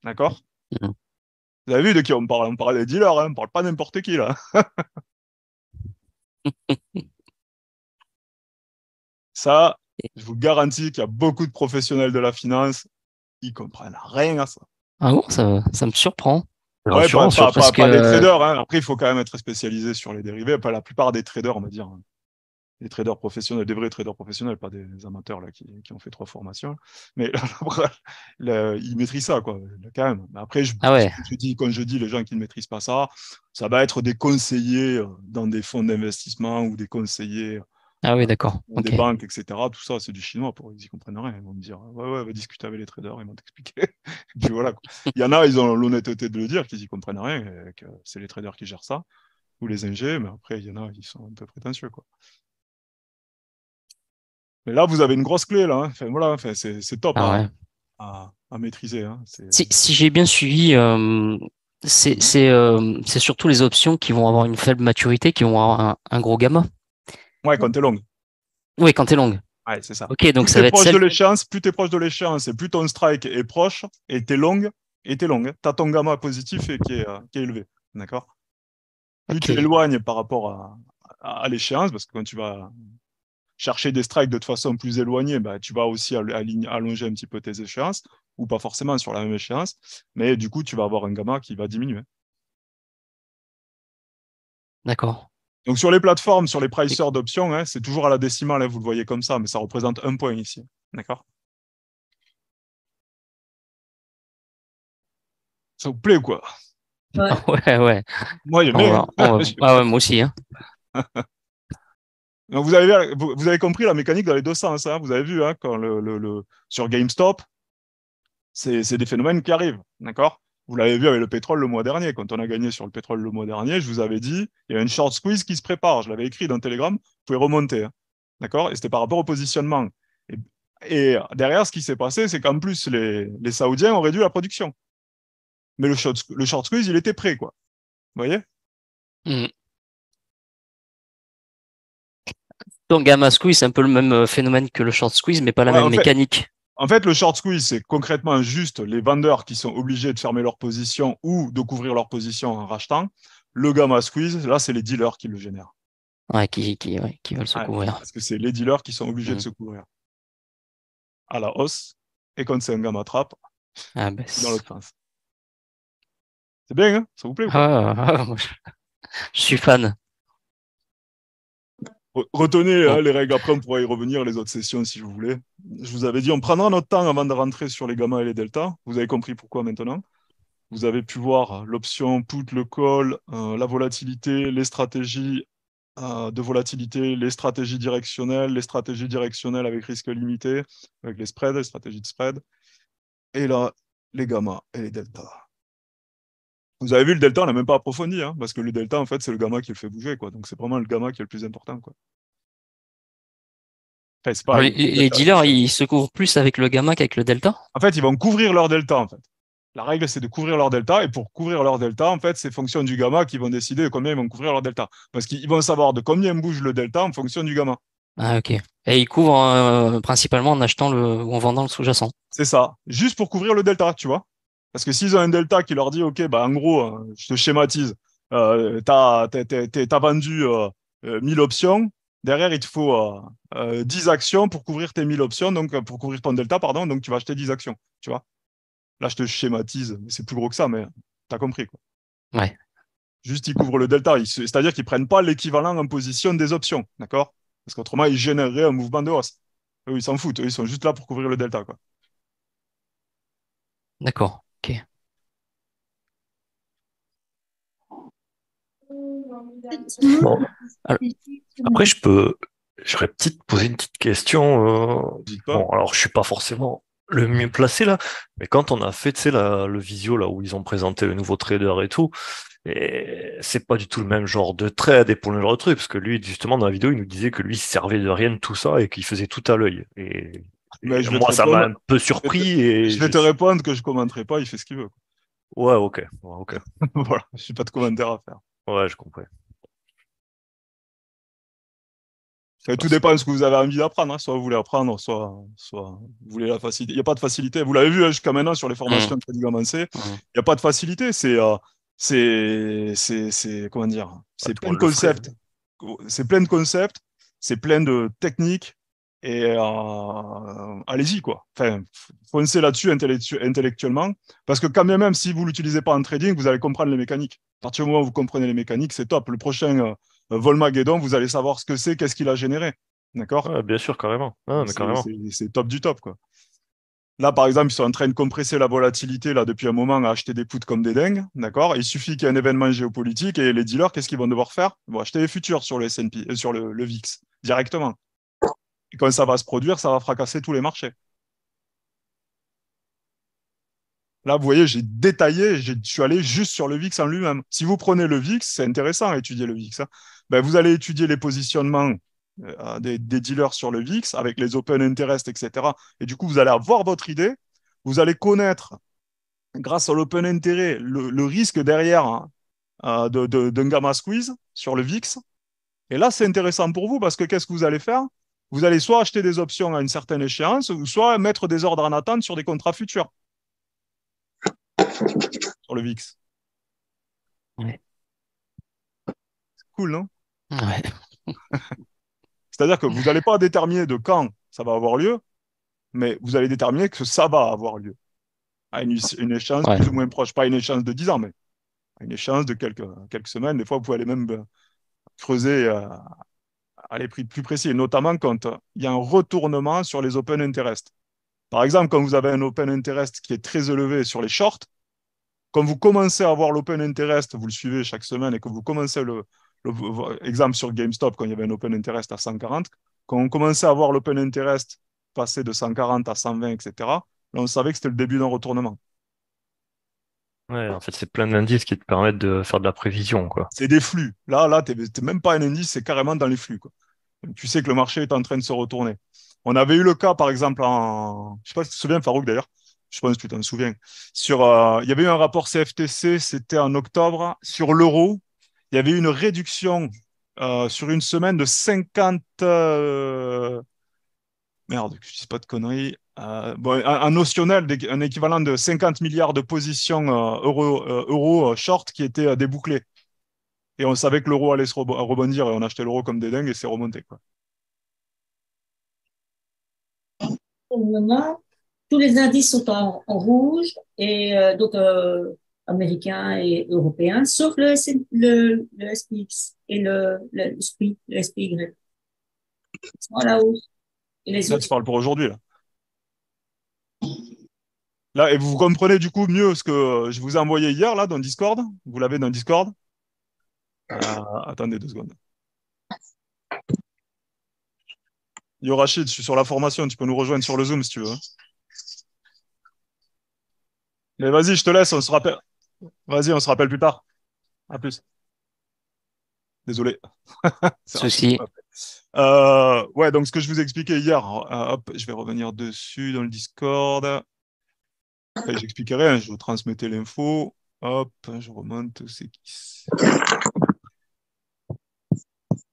D'accord? Mhm. Vous avez vu de qui on parle? On parle des dealers, hein, on ne parle pas n'importe qui, là. Ça, je vous garantis qu'il y a beaucoup de professionnels de la finance, ils comprennent rien à ça. Ah bon, ça me surprend. Alors, Ouais, sûrement sur presque. pas des traders, hein. Après, il faut quand même être spécialisé sur les dérivés. Pas la plupart des traders, on va dire, hein. Des traders professionnels, des vrais traders professionnels, pas des amateurs là, qui ont fait 3 formations. Mais ils maîtrisent ça, quoi, quand même. Mais après, Ah ouais, quand je dis les gens qui ne maîtrisent pas ça, ça va être des conseillers dans des fonds d'investissement ou des conseillers ah oui, d'accord. dans des Ok. banques, etc. Tout ça, c'est du chinois pour eux, ils n'y comprennent rien. Ils vont me dire, ouais, va discuter avec les traders, ils vont t'expliquer. Et puis voilà, quoi. Il y en a, ils ont l'honnêteté de le dire, qu'ils n'y comprennent rien, et que c'est les traders qui gèrent ça, ou les ingés, mais après, il y en a, ils sont un peu prétentieux, quoi. Mais là, vous avez une grosse clé, là, hein. Enfin, voilà, enfin, c'est top Ah ouais. à maîtriser, hein. Si j'ai bien suivi, c'est surtout les options qui vont avoir une faible maturité qui vont avoir un gros gamma. Ouais, quand t'es longue. Oui, quand t'es longue. Ouais, c'est ça. Ok, donc Plus ça t'es va être proche de celle. l'échéance, et plus ton strike est proche, et t'es longue, hein. T'as ton gamma positif et qui est élevé. D'accord? Plus tu Ok, éloignes par rapport à l'échéance, parce que quand tu vas chercher des strikes de toute façon plus éloignée, bah, tu vas aussi allonger un petit peu tes échéances, ou pas forcément sur la même échéance, mais du coup, tu vas avoir un gamma qui va diminuer. d'accord. Donc sur les plateformes, sur les Et- pricers d'options, hein, c'est toujours à la décimale, hein, vous le voyez comme ça, mais ça représente 1 point ici. D'accord? Ça vous plaît ou quoi? Ouais. Ouais, ouais. Moi, j'aime On bien, va, on va. hein. Ah ouais, moi aussi, hein. Donc, vous avez compris la mécanique dans les deux sens, hein. Vous avez vu, hein, quand sur GameStop, c'est des phénomènes qui arrivent. D'accord? Vous l'avez vu avec le pétrole le mois dernier. Quand on a gagné sur le pétrole le mois dernier, je vous avais dit, il y a une short squeeze qui se prépare. Je l'avais écrit dans Telegram. Vous pouvez remonter, hein. D'accord? Et c'était par rapport au positionnement. Et, et derrière, ce qui s'est passé, c'est qu'en plus, les Saoudiens ont réduit la production. Mais le short squeeze, il était prêt, quoi. Vous voyez? Mhm. Donc gamma squeeze, c'est un peu le même phénomène que le short squeeze, mais pas la Ouais, même mécanique. en fait, le short squeeze, c'est concrètement juste les vendeurs qui sont obligés de fermer leur position ou de couvrir leur position en rachetant. Le gamma squeeze, là, c'est les dealers qui le génèrent. Ouais, ouais, qui veulent se Ouais, couvrir. parce que c'est les dealers qui sont obligés de Mhm. se couvrir à la hausse. Et quand c'est un gamma trap, Ah ben, c'est dans l'autre sens. C'est bien, hein? Ça vous plaît ou pas? moi, je suis fan. Retenez, Bon, hein, les règles. Après, on pourra y revenir les autres sessions si vous voulez. Je vous avais dit, on prendra notre temps avant de rentrer sur les gamma et les delta. Vous avez compris pourquoi maintenant. Vous avez pu voir l'option put, le call, la volatilité, les stratégies de volatilité, les stratégies directionnelles avec risque limité, avec les spreads, les stratégies de spread, et là, les gamma et les delta. Vous avez vu, le delta, on n'a même pas approfondi, hein, parce que le delta, en fait, c'est le gamma qui le fait bouger, quoi. Donc, c'est vraiment le gamma qui est le plus important, quoi. Enfin, c'est pas, alors, il y a le les delta qui dealers, fait. ils se couvrent plus avec le gamma qu'avec le delta? En fait, ils vont couvrir leur delta, en fait. La règle, c'est de couvrir leur delta. Et pour couvrir leur delta, en fait, c'est fonction du gamma qui vont décider de combien ils vont couvrir leur delta. Parce qu'ils vont savoir de combien bouge le delta en fonction du gamma. Ah ok. Et ils couvrent principalement en achetant ou en vendant le sous-jacent. C'est ça. Juste pour couvrir le delta, tu vois. Parce que s'ils ont un delta qui leur dit, OK, bah, en gros, je te schématise, t'as vendu 1000 options. Derrière, il te faut 10 actions pour couvrir tes 1000 options, donc pour couvrir ton delta, pardon. Donc, tu vas acheter 10 actions, tu vois. Là, je te schématise. C'est plus gros que ça, mais tu as compris, quoi. Ouais. Juste, ils couvrent le delta. C'est-à-dire qu'ils ne prennent pas l'équivalent en position des options, d'accord? Parce qu'autrement, ils généreraient un mouvement de hausse. Eux, ils s'en foutent. Eux, ils sont juste là pour couvrir le delta, quoi. D'accord. Ok. Bon, Alors, après, j'aurais peut-être posé une petite question. N'hésite pas. Bon, alors je suis pas forcément le mieux placé là, mais quand on a fait, tu sais, le visio là où ils ont présenté le nouveau trader et tout, et c'est pas du tout le même genre de trade et pour le même genre de truc, parce que lui, justement, dans la vidéo, il nous disait que lui, il se servait de rien de tout ça et qu'il faisait tout à l'œil. Mais Et je vais te moi, ça m'a répondre. un peu surpris et Je vais te répondre que je commenterai pas. Il fait ce qu'il veut, ouais, ok, ouais, ok, quoi. Voilà. Je n'ai pas de commentaire à faire. ouais, je comprends. Et Bah, tout dépend de ce que vous avez envie d'apprendre, hein. Soit vous voulez apprendre, soit vous voulez la facilité. Il n'y a pas de facilité. Vous l'avez vu, hein, jusqu'à maintenant sur les hum, formations de trading avancé, il hum. n'y a pas de facilité. Comment dire, bah, c'est tout le plein de monde le ferait. concepts. C'est plein de concepts, c'est plein de techniques. Et allez-y, quoi. Enfin, foncez là-dessus intellectuellement. Parce que quand bien même, si vous ne l'utilisez pas en trading, vous allez comprendre les mécaniques. À partir du moment où vous comprenez les mécaniques, c'est top. Le prochain Volmageddon, vous allez savoir ce que c'est, qu'est-ce qu'il a généré. D'accord? Ouais, bien sûr, carrément. Ah, mais carrément. C'est top du top, quoi. Là, par exemple, ils sont en train de compresser la volatilité là, depuis un moment à acheter des puts comme des dingues. D'accord? Il suffit qu'il y ait un événement géopolitique et les dealers, qu'est-ce qu'ils vont devoir faire? Ils vont acheter les futurs sur le S&P, sur le VIX directement. Et quand ça va se produire, ça va fracasser tous les marchés. Là, vous voyez, j'ai détaillé, je suis allé juste sur le VIX en lui-même. Si vous prenez le VIX, c'est intéressant à étudier le VIX, hein. Ben, vous allez étudier les positionnements des dealers sur le VIX avec les open interest, etc. Et du coup, vous allez avoir votre idée. Vous allez connaître, grâce à l'open intérêt, le risque derrière, hein, d'un gamma squeeze sur le VIX. Et là, c'est intéressant pour vous parce que qu'est-ce que vous allez faire? Vous allez soit acheter des options à une certaine échéance, ou soit mettre des ordres en attente sur des contrats futurs sur le VIX. Ouais. Cool, non? Ouais. C'est-à-dire que vous n'allez pas déterminer de quand ça va avoir lieu, mais vous allez déterminer que ça va avoir lieu à une échéance Ouais. plus ou moins proche. Pas une échéance de 10 ans, mais à une échéance de quelques semaines. Des fois, vous pouvez aller même creuser à les prix plus précis, et notamment quand il y a un retournement sur les open interest. Par exemple, quand vous avez un open interest qui est très élevé sur les shorts, quand vous commencez à avoir l'open interest, vous le suivez chaque semaine et que vous commencez exemple sur GameStop, quand il y avait un open interest à 140, quand on commençait à avoir l'open interest passer de 140 à 120, etc., là, on savait que c'était le début d'un retournement. Ouais, en fait, c'est plein d'indices qui te permettent de faire de la prévision, quoi. C'est des flux. Là, tu n'es même pas un indice, c'est carrément dans les flux, quoi. Donc, tu sais que le marché est en train de se retourner. On avait eu le cas, par exemple, je ne sais pas si tu te souviens, Farouk, d'ailleurs, je pense que tu t'en souviens, il y avait eu un rapport CFTC, c'était en octobre, sur l'euro. Il y avait eu une réduction sur une semaine de 50... merde, que je ne dis pas de conneries. Bon, un notionnel, un équivalent de 50 milliards de positions euro short qui étaient débouclées. Et on savait que l'euro allait se rebondir et on achetait l'euro comme des dingues et c'est remonté, quoi. Pour le moment, tous les indices sont en rouge, et donc américains et européens, sauf le SPX et le SPY. Ils sont à la hausse. Et les Là, autres, tu parles pour aujourd'hui, là. Là, et vous comprenez du coup mieux ce que je vous ai envoyé hier, là, dans Discord. Vous l'avez dans Discord. Attendez 2 secondes. Yo, Rachid, je suis sur la formation. Tu peux nous rejoindre sur le Zoom si tu veux, hein. Mais vas-y, je te laisse. On se rappelle. Vas-y, on se rappelle plus tard. À plus. Désolé. C'est Rachid qui Ceci. m'appelle. Ouais, donc ce que je vous ai expliqué hier, hop, je vais revenir dessus dans le Discord. Enfin, j'expliquais rien, je vous transmettais l'info. Hop, je remonte. C'est qui?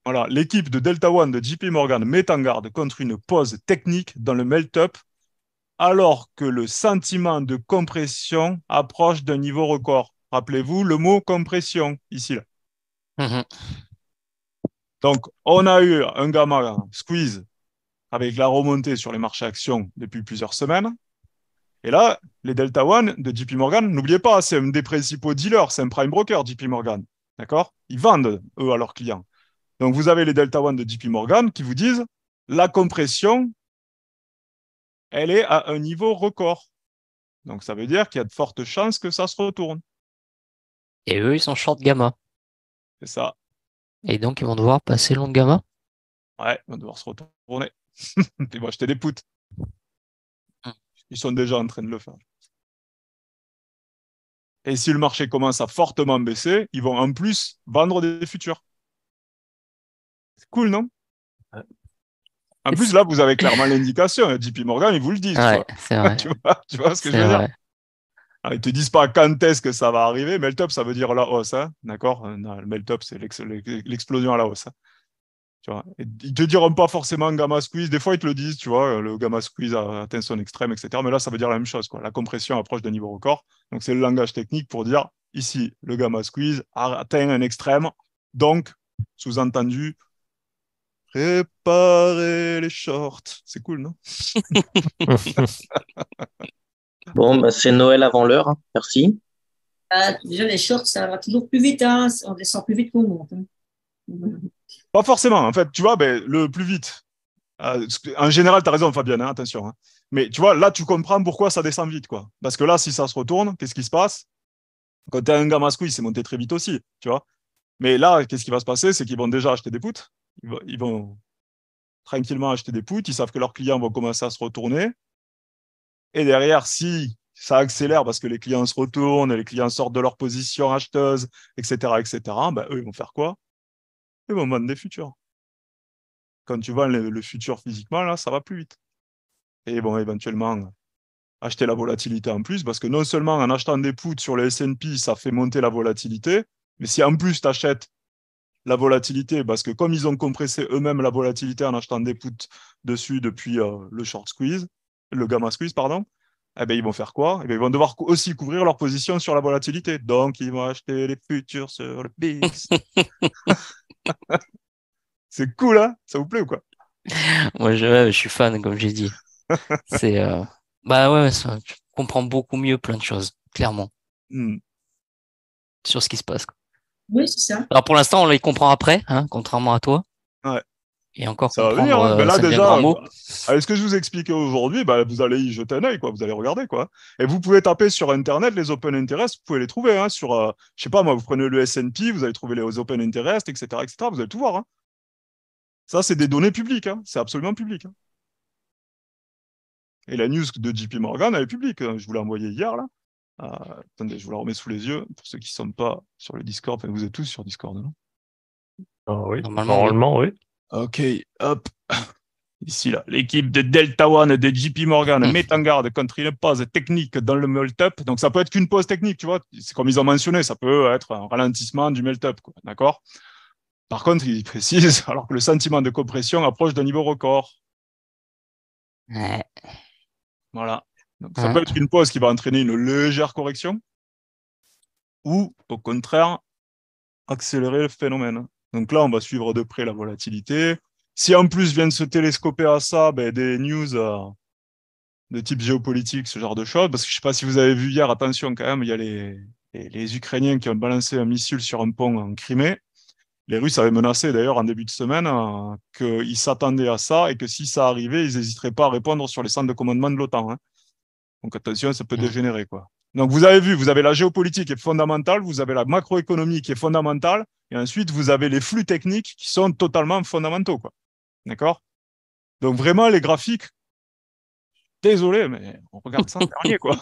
Voilà, l'équipe de Delta One de JP Morgan met en garde contre une pause technique dans le melt-up alors que le sentiment de compression approche d'un niveau record. Rappelez-vous le mot compression, ici. Là. Mhm. Donc, on a eu un gamma squeeze avec la remontée sur les marchés actions depuis plusieurs semaines. Et là, les Delta One de JP Morgan, n'oubliez pas, c'est un des principaux dealers, c'est un prime broker, JP Morgan. D'accord? Ils vendent, eux, à leurs clients. Donc, vous avez les Delta One de JP Morgan qui vous disent la compression, elle est à un niveau record. Donc, ça veut dire qu'il y a de fortes chances que ça se retourne. Et eux, ils sont short gamma. C'est ça. Et donc, ils vont devoir passer long gamma. Ouais, ils vont devoir se retourner. Ils vont acheter des puts. Ils sont déjà en train de le faire. Et si le marché commence à fortement baisser, ils vont en plus vendre des futurs. C'est cool, non? En plus, là, vous avez clairement l'indication. JP Morgan, ils vous le disent. Ouais, c'est vrai. Tu vois ce que je C'est veux dire? vrai. Alors, ils te disent pas quand est-ce que ça va arriver. Melt-up, ça veut dire la hausse. Hein, d'accord? Non, le melt-up, c'est l'explosion à la hausse. Hein, tu vois? Et ils te diront pas forcément gamma squeeze. Des fois, ils te le disent, tu vois, le gamma squeeze a atteint son extrême, etc. Mais là, ça veut dire la même chose, quoi. La compression approche d'un niveau record. Donc, c'est le langage technique pour dire, ici, le gamma squeeze a atteint un extrême. Donc, sous-entendu, préparez les shorts. C'est cool, non? Bon, bah, c'est Noël avant l'heure, hein. Merci. Déjà, les shorts, ça va toujours plus vite. Hein. On descend plus vite qu'on monte. Hein. Pas forcément. En fait, tu vois, ben, le plus vite. En général, tu as raison, Fabien, hein, attention. Hein. Mais tu vois, là, tu comprends pourquoi ça descend vite, quoi. Parce que là, si ça se retourne, qu'est-ce qui se passe? Quand tu as un gamma squeeze, c'est monté très vite aussi, tu vois. Mais là, qu'est-ce qui va se passer? C'est qu'ils vont déjà acheter des puts. Ils vont tranquillement acheter des puts. Ils savent que leurs clients vont commencer à se retourner. Et derrière, si ça accélère parce que les clients se retournent, et les clients sortent de leur position acheteuse, etc., ben, eux, ils vont faire quoi? Ils vont vendre des futurs. Quand tu vends le futur physiquement, là, ça va plus vite. Et ils vont éventuellement acheter la volatilité en plus, parce que non seulement en achetant des puts sur les S&P, ça fait monter la volatilité, mais si en plus tu achètes la volatilité, parce que comme ils ont compressé eux-mêmes la volatilité en achetant des puts dessus depuis le short squeeze, le gamma squeeze, pardon, eh ben, ils vont faire quoi? Eh ben, ils vont devoir aussi couvrir leur position sur la volatilité. Donc, ils vont acheter les futurs sur le BX. C'est cool, hein? Ça vous plaît ou quoi? Moi, je suis fan, comme j'ai dit. C'est, bah ouais, tu comprends beaucoup mieux plein de choses, clairement, sur ce qui se passe. Oui, c'est ça. Alors, pour l'instant, on les comprend après, hein, contrairement à toi. Ouais. Et encore Ça va comprendre, venir, hein. Ben là, ça devient déjà, grand mot. avec ce que je vous ai expliqué aujourd'hui, ben, vous allez y jeter un œil, quoi. Vous allez regarder, quoi. Et vous pouvez taper sur Internet les open interest, vous pouvez les trouver, hein, sur, je sais pas, moi, vous prenez le S&P, vous allez trouver les open interest, etc., vous allez tout voir, hein. Ça, c'est des données publiques, hein. C'est absolument public, hein. Et la news de JP Morgan, elle est publique, hein. Je vous l'ai envoyée hier, là. Attendez, je vous la remets sous les yeux, pour ceux qui ne sont pas sur le Discord. Enfin, vous êtes tous sur Discord, non? Ah oui, Normalement, normalement, oui. Ok, hop. Ici, là, l'équipe de Delta One et de JP Morgan met en garde contre une pause technique dans le melt-up. Donc, ça peut être qu'une pause technique, tu vois. C'est comme ils ont mentionné, ça peut être un ralentissement du melt-up, quoi. D'accord? Par contre, ils précisent, alors que le sentiment de compression approche d'un niveau record. Ouais. Voilà. Donc, ça peut être une pause qui va entraîner une légère correction ou, au contraire, accélérer le phénomène. Donc là, on va suivre de près la volatilité. Si en plus viennent se télescoper à ça, ben, des news de type géopolitique, ce genre de choses, parce que je ne sais pas si vous avez vu hier, attention quand même, il y a les Ukrainiens qui ont balancé un missile sur un pont en Crimée. Les Russes avaient menacé d'ailleurs en début de semaine qu'ils s'attendaient à ça et que si ça arrivait, ils n'hésiteraient pas à répondre sur les centres de commandement de l'OTAN. Hein. Donc attention, ça peut dégénérer, quoi. Donc vous avez vu, vous avez la géopolitique qui est fondamentale, vous avez la macroéconomie qui est fondamentale, et ensuite vous avez les flux techniques qui sont totalement fondamentaux, quoi. D'accord? Donc vraiment, les graphiques, désolé, mais on regarde ça en dernier, quoi.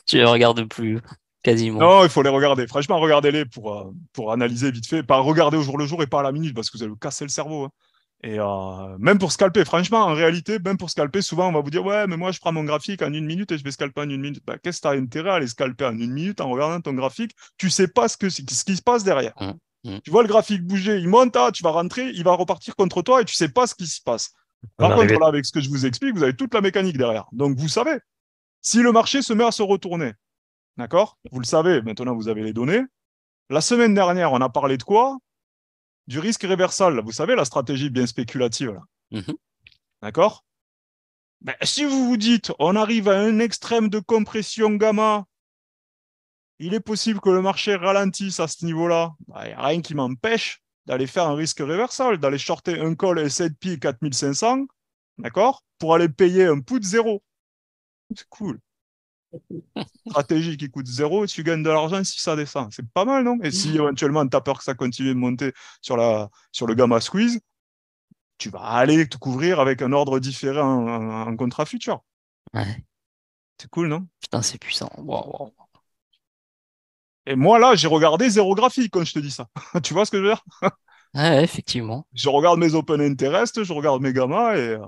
Tu les regardes plus, quasiment. Non, il faut les regarder. Franchement, regardez-les pour analyser vite fait. Pas regarder au jour le jour et pas à la minute, parce que vous allez vous casser le cerveau. Hein. Et même pour scalper, franchement, en réalité, même pour scalper, souvent, on va vous dire, ouais, mais moi, je prends mon graphique en 1 minute et je vais scalper en 1 minute. Bah, qu'est-ce que tu as intérêt à aller scalper en 1 minute en regardant ton graphique? Tu sais pas ce qui se passe derrière. Tu vois le graphique bouger, il monte, tu vas rentrer, il va repartir contre toi et tu sais pas ce qui se passe. On Par est contre, arrivé. là, avec ce que je vous explique, vous avez toute la mécanique derrière. Donc, vous savez, si le marché se met à se retourner, d'accord? Vous le savez, maintenant, vous avez les données. La semaine dernière, on a parlé de quoi? Du risque réversal. Vous savez, la stratégie bien spéculative, là. Mhm. D'accord? Ben, si vous vous dites, on arrive à un extrême de compression gamma, il est possible que le marché ralentisse à ce niveau-là. Il n'y a rien qui m'empêche d'aller faire un risque réversal, d'aller shorter un call S&P 4500, d'accord? Pour aller payer un put zéro. C'est cool. Stratégie qui coûte zéro et tu gagnes de l'argent si ça descend. C'est pas mal, non? Et si éventuellement tu as peur que ça continue de monter sur le gamma squeeze, tu vas aller te couvrir avec un ordre différé en contrat futur. Ouais. C'est cool, non? Putain, c'est puissant. Wow, wow. Et moi, là, j'ai regardé zéro graphique quand je te dis ça. Tu vois ce que je veux dire? Ouais, effectivement. Je regarde mes open interest, je regarde mes gammas et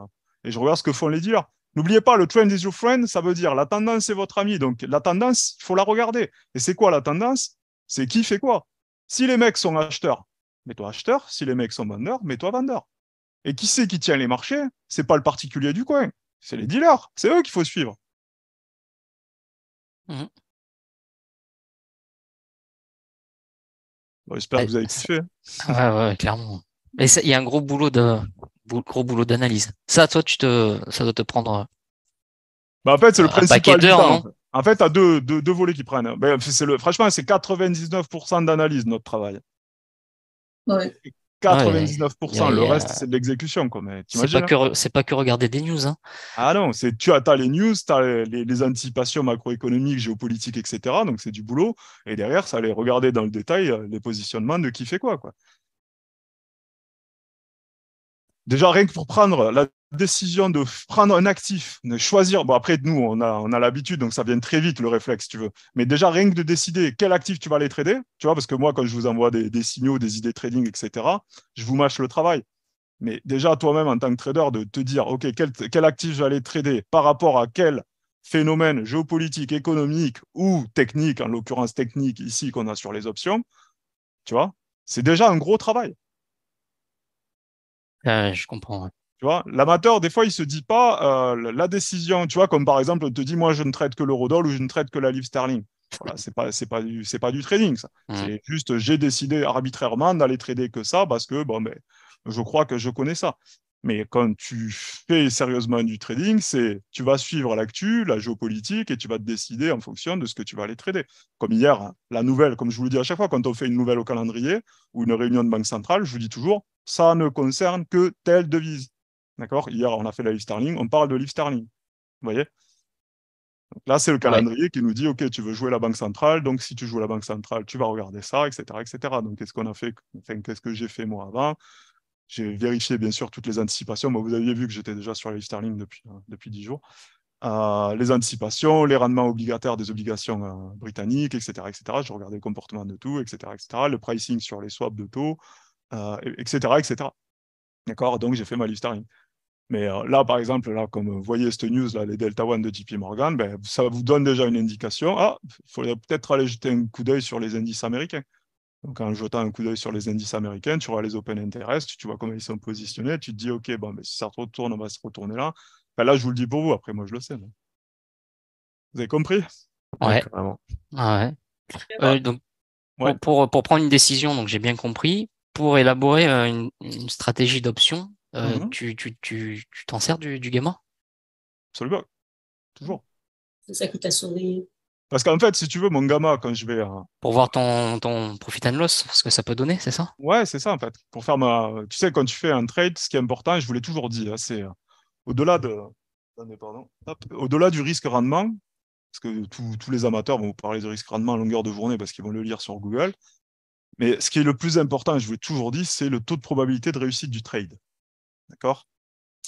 je regarde ce que font les dealers. N'oubliez pas, le trend is your friend, ça veut dire la tendance est votre ami. Donc, la tendance, il faut la regarder. Et c'est quoi la tendance? C'est qui fait quoi? Si les mecs sont acheteurs, mets-toi acheteur. Si les mecs sont vendeurs, mets-toi vendeur. Et qui c'est qui tient les marchés? C'est pas le particulier du coin. C'est les dealers. C'est eux qu'il faut suivre. Mhm. Bon, j'espère que Ouais, vous avez kiffé. ouais, clairement. Et il y a un gros boulot gros boulot d'analyse. Ça, toi, ça doit te prendre Bah, en fait, c'est le un paquet principal du d'heures, temps. non? En fait, tu as deux volets qui prennent. Ben, franchement, c'est 99% d'analyse, notre travail. Ouais. Ouais, 99%. Le reste, c'est de l'exécution, quoi. Mais t'imagines, hein? c'est pas que regarder des news, hein. Ah non, t'as les news, tu as les anticipations macroéconomiques, géopolitiques, etc. Donc, c'est du boulot. Et derrière, ça allait regarder dans le détail les positionnements de qui fait quoi. Déjà, rien que pour prendre la décision de prendre un actif, de choisir. Bon, après, nous, on a l'habitude, donc ça vient très vite, le réflexe, si tu veux. Mais déjà, rien que de décider quel actif tu vas aller trader, tu vois, parce que moi, quand je vous envoie des signaux, des idées trading, etc., je vous mâche le travail. Mais déjà, toi-même, en tant que trader, de te dire, OK, quel actif je vais aller trader par rapport à quel phénomène géopolitique, économique ou technique, en l'occurrence technique ici qu'on a sur les options, tu vois, c'est déjà un gros travail. Je comprends. Ouais. Tu vois, l'amateur, des fois, il se dit pas la décision, tu vois, comme par exemple, on te dit, moi, je ne traite que l'eurodoll ou je ne traite que la livre sterling. Voilà, c'est pas du trading, ça. Mhm. C'est juste, j'ai décidé arbitrairement d'aller trader que ça parce que, bon, ben, je crois que je connais ça. Mais quand tu fais sérieusement du trading, tu vas suivre l'actu, la géopolitique, et tu vas te décider en fonction de ce que tu vas aller trader. Comme hier, hein, la nouvelle, comme je vous le dis à chaque fois, quand on fait une nouvelle au calendrier ou une réunion de banque centrale, je vous dis toujours, ça ne concerne que telle devise. D'accord? Hier, on a fait la livre sterling, on parle de livre sterling. Vous voyez? Donc là, c'est le Ouais. calendrier qui nous dit, OK, tu veux jouer la banque centrale, donc si tu joues la banque centrale, tu vas regarder ça, etc., etc. Donc, qu'est-ce qu'on a fait? Enfin, qu'est-ce que j'ai fait moi avant? J'ai vérifié, bien sûr, toutes les anticipations. Bon, vous aviez vu que j'étais déjà sur la livre sterling depuis 10 jours. Les anticipations, les rendements obligataires des obligations britanniques, etc., etc. Je regardais le comportement de tout, etc., etc. Le pricing sur les swaps de taux, etc., etc. D'accord? Donc, j'ai fait ma livre sterling. Mais là, par exemple, là, comme vous voyez cette news, là, les Delta One de JP Morgan, ben, ça vous donne déjà une indication. Ah, il faudrait peut-être aller jeter un coup d'œil sur les indices américains. Donc, en jetant un coup d'œil sur les indices américains, tu vois les open interest, tu vois comment ils sont positionnés, tu te dis, OK, bon, ben, si ça retourne, on va se retourner là. Ben, là, je vous le dis pour vous, après, moi, je le sais. Mais... Vous avez compris? Ouais, Ouais. carrément. Ah ouais. Ah, Donc, ouais. pour prendre une décision, donc j'ai bien compris, pour élaborer une stratégie d'option, Mhm. tu t'en sers du gamma? Absolument, toujours. C'est ça qui t'a sauvé. Parce qu'en fait, si tu veux, mon gamma, quand je vais. Pour voir ton profit and loss, ce que ça peut donner, c'est ça? Ouais, c'est ça, en fait. Pour faire ma. Tu sais, quand tu fais un trade, ce qui est important, et je vous l'ai toujours dit, hein, c'est au-delà de. Attendez, pardon. Hop. Au-delà du risque-rendement, parce que tous les amateurs vont vous parler de risque-rendement à longueur de journée parce qu'ils vont le lire sur Google. Mais ce qui est le plus important, et je vous l'ai toujours dit, c'est le taux de probabilité de réussite du trade. D'accord?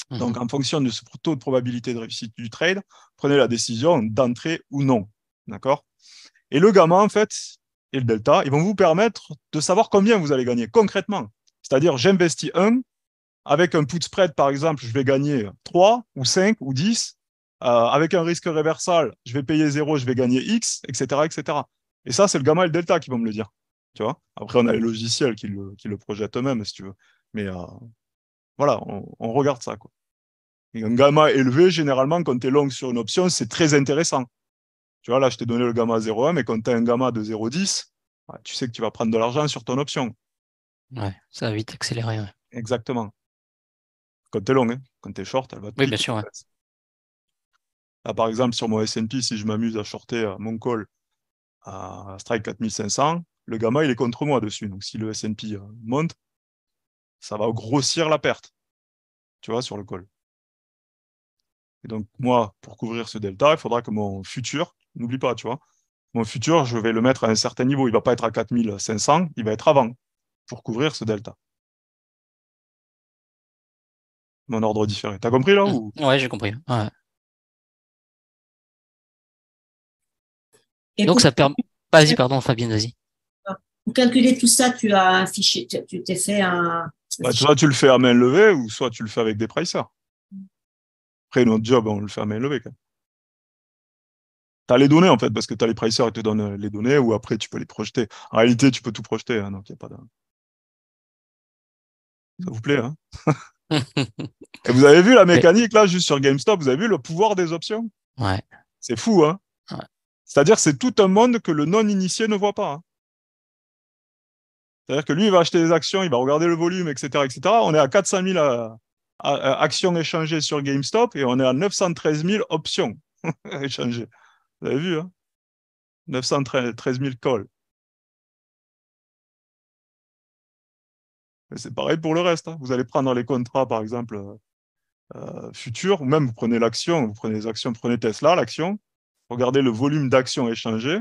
Mhm. Donc, en fonction de ce taux de probabilité de réussite du trade, prenez la décision d'entrer ou non. D'accord? Et le gamma, en fait, et le delta, ils vont vous permettre de savoir combien vous allez gagner concrètement. C'est-à-dire, j'investis 1, avec un put spread, par exemple, je vais gagner 3 ou 5 ou 10. Avec un risque réversal, je vais payer 0, je vais gagner X, etc., etc. Et ça, c'est le gamma et le delta qui vont me le dire. Tu vois? Après, on a les logiciels qui le projettent eux-mêmes, si tu veux. Mais voilà, on regarde ça, quoi. Et un gamma élevé, généralement, quand tu es long sur une option, c'est très intéressant. Tu vois, là, je t'ai donné le gamma 0,1, mais quand tu as un gamma de 0,10, tu sais que tu vas prendre de l'argent sur ton option. Ouais, ça va vite accélérer. Ouais. Exactement. Quand tu es long, hein. Quand tu es short, elle va te Oui, piquer. bien sûr. Ouais. Là, par exemple, sur mon S&P, si je m'amuse à shorter mon call à strike 4500, le gamma, il est contre moi dessus. Donc, si le S&P monte, ça va grossir la perte, tu vois, sur le call. Et donc, moi, pour couvrir ce delta, il faudra que mon futur, n'oublie pas, tu vois, mon futur, je vais le mettre à un certain niveau. Il ne va pas être à 4500, il va être avant pour couvrir ce delta. Mon ordre différé. T'as compris là ou... Ouais, j'ai compris. Ouais. Et Donc, ça permet. Vas-y, pardon, Fabienne, vas-y. pour calculer tout ça, tu as un fichier, tu t'es fait un fichier. soit tu le fais à main levée, ou soit tu le fais avec des pricers. Après, notre job, on le fait à main levée quand même. Tu as les données en fait, parce que tu as les pricers qui te donnent les données, ou après tu peux les projeter. En réalité, tu peux tout projeter, hein, donc il n'y a pas de. Ça vous plaît, hein? Et vous avez vu la mécanique là, juste sur GameStop, vous avez vu le pouvoir des options? Ouais. C'est fou, hein? Ouais. C'est-à-dire c'est tout un monde que le non-initié ne voit pas. Hein. C'est-à-dire que lui, il va acheter des actions, il va regarder le volume, etc., etc. On est à 400 000 actions échangées sur GameStop et on est à 913 000 options échangées. Vous avez vu, hein? 913 000 calls. Et c'est pareil pour le reste. Hein. Vous allez prendre les contrats, par exemple, futurs, ou même vous prenez l'action, vous prenez les actions, prenez Tesla, l'action, regardez le volume d'actions échangées.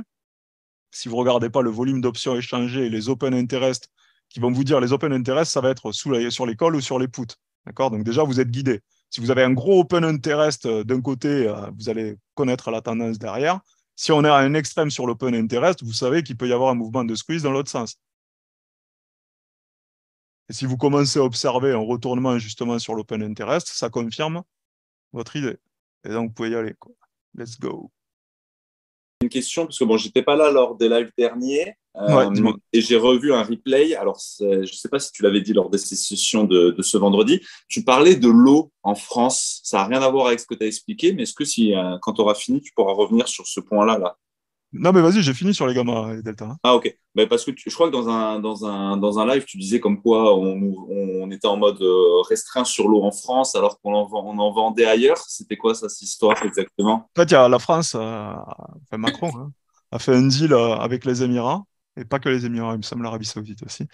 Si vous ne regardez pas le volume d'options échangées et les open interest, qui vont vous dire les open interest, ça va être sur les calls ou sur les puts. D'accord? Donc déjà, vous êtes guidé. Si vous avez un gros open interest d'un côté, vous allez connaître la tendance derrière. Si on est à un extrême sur l'open interest, vous savez qu'il peut y avoir un mouvement de squeeze dans l'autre sens. Et si vous commencez à observer un retournement justement sur l'open interest, ça confirme votre idée. Et donc, vous pouvez y aller. Quoi. Let's go. Une question, parce que bon, j'étais pas là lors des lives derniers, Ouais, dis-moi. et j'ai revu un replay. Alors, je sais pas si tu l'avais dit lors de ces sessions de ce vendredi. Tu parlais de l'eau en France. Ça n'a rien à voir avec ce que tu as expliqué, mais est-ce que si, quand tu auras fini, tu pourras revenir sur ce point-là, là? Non, mais vas-y, j'ai fini sur les gamma et delta. Hein. Ah, ok. Ben, parce que je crois que dans un live, tu disais comme quoi on était en mode restreint sur l'eau en France alors qu'on on en vendait ailleurs. C'était quoi ça, cette histoire exactement? En fait, il y a la France, enfin Macron, hein, a fait un deal avec les Émirats, et pas que les Émirats, il me semble l'Arabie Saoudite aussi,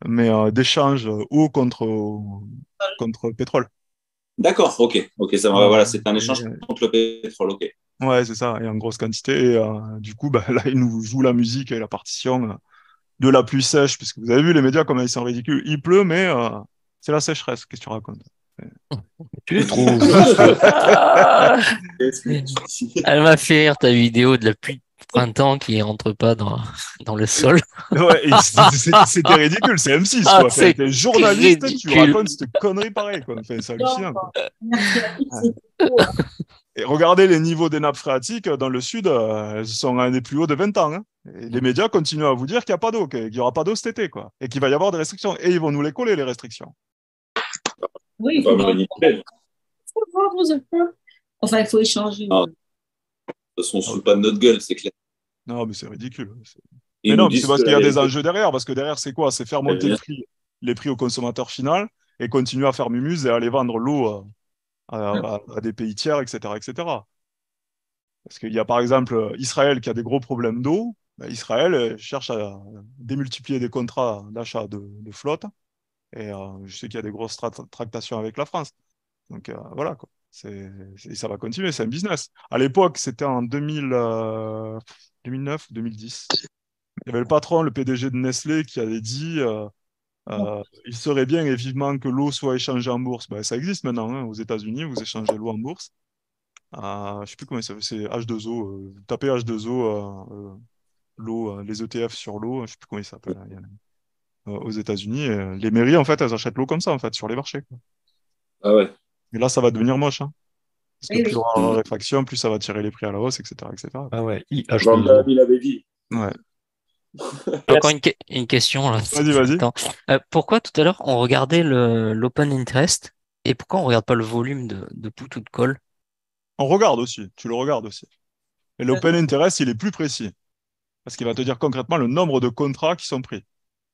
mais d'échange eau contre pétrole. D'accord, ok. Ça, voilà, c'est un échange contre le pétrole, ok. Ouais, c'est ça, et en grosse quantité. Et du coup, bah, là, il nous joue la musique et la partition de la pluie sèche, puisque vous avez vu les médias, comment ils sont ridicules. Il pleut, mais c'est la sécheresse. Qu'est-ce que tu racontes? Tu les trouves. Qu'est-ce que tu dis? Elle m'a fait rire ta vidéo de la pluie de printemps qui rentre pas dans le sol. Ouais, c'était ridicule, c'est M6, Ah, quoi. c'est T'es journaliste, tu ridicule. racontes cette connerie pareille, quoi. Enfin, c'est hallucinant, quoi. C'est trop, hein. Et regardez les niveaux des nappes phréatiques dans le sud, elles sont à un des plus hauts de 20 ans. Hein. Et les médias continuent à vous dire qu'il n'y a pas d'eau, qu'il n'y aura pas d'eau cet été, quoi. Et qu'il va y avoir des restrictions. Et ils vont nous les coller, les restrictions. Oui, il faut vendre aux enfants. Enfin, il faut échanger. Ah. De toute façon, on ne se fout pas de notre gueule, c'est clair. Non, mais c'est ridicule. Ils Mais nous non, mais c'est disent parce que qu'il y a la des vérité- enjeux derrière. Parce que derrière, c'est quoi? C'est faire monter les prix au consommateur final et continuer à faire mumuse et aller vendre l'eau à des pays tiers, etc., etc. Parce qu'il y a par exemple Israël qui a des gros problèmes d'eau. Ben, Israël cherche à démultiplier des contrats d'achat de flotte. Et je sais qu'il y a des grosses tractations avec la France. Donc voilà, quoi. Ça va continuer, c'est un business. À l'époque, c'était en 2009 ou 2010. Il y avait le patron, le PDG de Nestlé, qui avait dit il serait bien et vivement que l'eau soit échangée en bourse. Ben, ça existe maintenant. Hein, aux États-Unis, vous échangez l'eau en bourse. Je ne sais plus comment ça s'appelle, c'est H2O. Vous tapez H2O, l'eau, les ETF sur l'eau, je ne sais plus comment il s'appelle. Hein, aux États-Unis, les mairies, en fait, elles achètent l'eau comme ça, en fait, sur les marchés. Quoi. Ah ouais. Et là, ça va devenir moche. Hein, parce que Oui, plus il y oui. aura la raréfaction, plus ça va tirer les prix à la hausse, etc., etc. Ah ouais, Jean IH2O. il avait dit. Ouais. J'ai encore une question là. Vas-y, vas-y. Attends. Pourquoi tout à l'heure on regardait l'open interest Et pourquoi on regarde pas le volume de put ou de call? On regarde aussi, tu le regardes aussi. Et l'open interest, il est plus précis. Parce qu'il va te dire concrètement le nombre de contrats qui sont pris.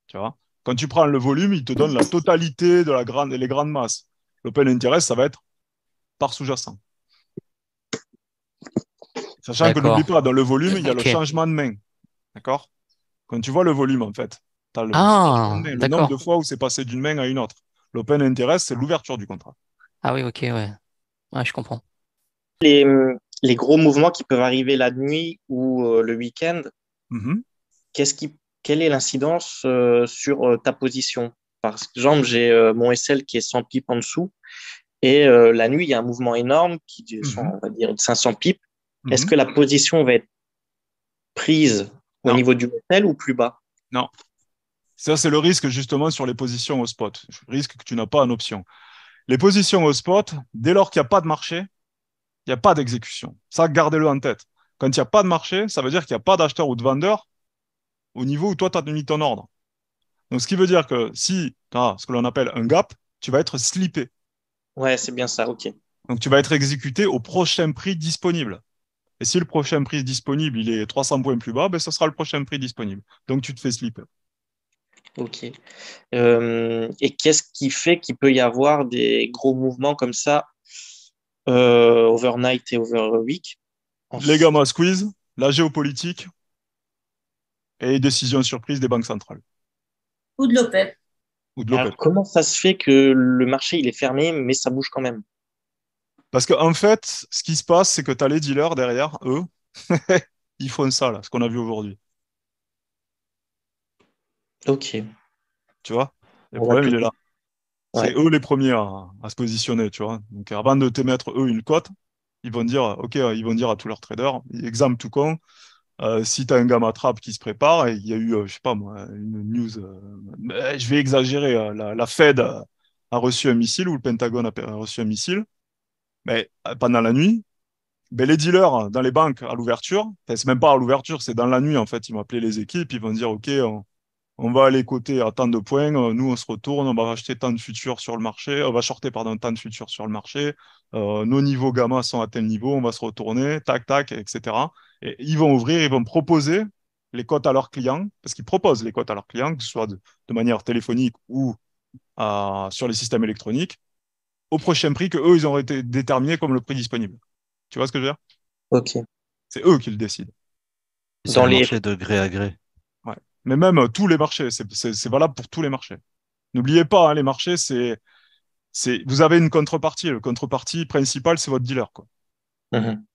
Tu vois? Quand tu prends le volume, il te donne la totalité de les grandes masses. L'open interest, ça va être par sous-jacent. Sachant que n'oublie D'accord. pas, dans le volume, il y a le Ok. changement de main. D'accord? Quand tu vois le volume, en fait, tu as le changement de Ah, main, le nombre de d'accord. fois où c'est passé d'une main à une autre. L'open interest, c'est l'ouverture du contrat. Ah oui, ok, ouais. Ouais, je comprends. Les, les gros mouvements qui peuvent arriver la nuit ou le week-end, Mhm. quelle est l'incidence sur ta position? Par exemple, j'ai mon SL qui est 100 pips en dessous et la nuit, il y a un mouvement énorme qui sont, Mhm. on va dire, de 500 pips. Est-ce Mhm. que la position va être prise au Non, niveau du SL ou plus bas? non. Ça, c'est le risque justement sur les positions au spot. Risque que tu n'as pas en option. Les positions au spot, dès lors qu'il n'y a pas de marché, il n'y a pas d'exécution. Ça, gardez-le en tête. Quand il n'y a pas de marché, ça veut dire qu'il n'y a pas d'acheteur ou de vendeur au niveau où toi, tu as mis ton ordre. Donc, ce qui veut dire que si tu as ce que l'on appelle un gap, tu vas être slippé. Ouais, c'est bien ça, ok. Donc, tu vas être exécuté au prochain prix disponible. Et si le prochain prix disponible, il est 300 points plus bas, ben, ce sera le prochain prix disponible. Donc, tu te fais slipper. Ok. Et qu'est-ce qui fait qu'il peut y avoir des gros mouvements comme ça overnight et overweek? Les gamma squeeze, la géopolitique et décisions surprises des banques centrales Ou de l'OPEP. ou de l'OPEP. Alors, comment ça se fait que le marché il est fermé, mais ça bouge quand même? Parce qu'en fait, ce qui se passe, c'est que tu as les dealers derrière, eux, ils font ça, là, ce qu'on a vu aujourd'hui. Ok. Tu vois? Le On a problème, il plus. est là. C'est Ouais. eux les premiers à se positionner, tu vois. Donc, avant de t'émettre, eux, une cote, ils vont dire, OK, ils vont dire à tous leurs traders, exemple tout con, si tu as un gamma trap qui se prépare, et il y a eu, je sais pas moi, une news, je vais exagérer, la Fed a reçu un missile ou le Pentagone a reçu un missile, mais pendant la nuit, ben, les dealers dans les banques à l'ouverture, enfin, c'est même pas à l'ouverture, c'est dans la nuit en fait, ils vont appeler les équipes, ils vont dire OK, on va aller coter à tant de points, nous on se retourne, on va acheter tant de futurs sur le marché, on va shorter pardon, tant de futurs sur le marché, nos niveaux gamma sont à tel niveau, on va se retourner, tac, tac, etc. Et ils vont ouvrir, ils vont proposer les cotes à leurs clients, parce qu'ils proposent les cotes à leurs clients, que ce soit de manière téléphonique ou sur les systèmes électroniques, au prochain prix que eux, ils ont été déterminés comme le prix disponible. Tu vois ce que je veux dire? Ok. C'est eux qui le décident. C'est Dans un les. marché de gré à gré. Ouais. Mais même tous les marchés, c'est valable pour tous les marchés. N'oubliez pas, hein, les marchés, vous avez une contrepartie. Le contrepartie principal, c'est votre dealer, quoi. Mhm.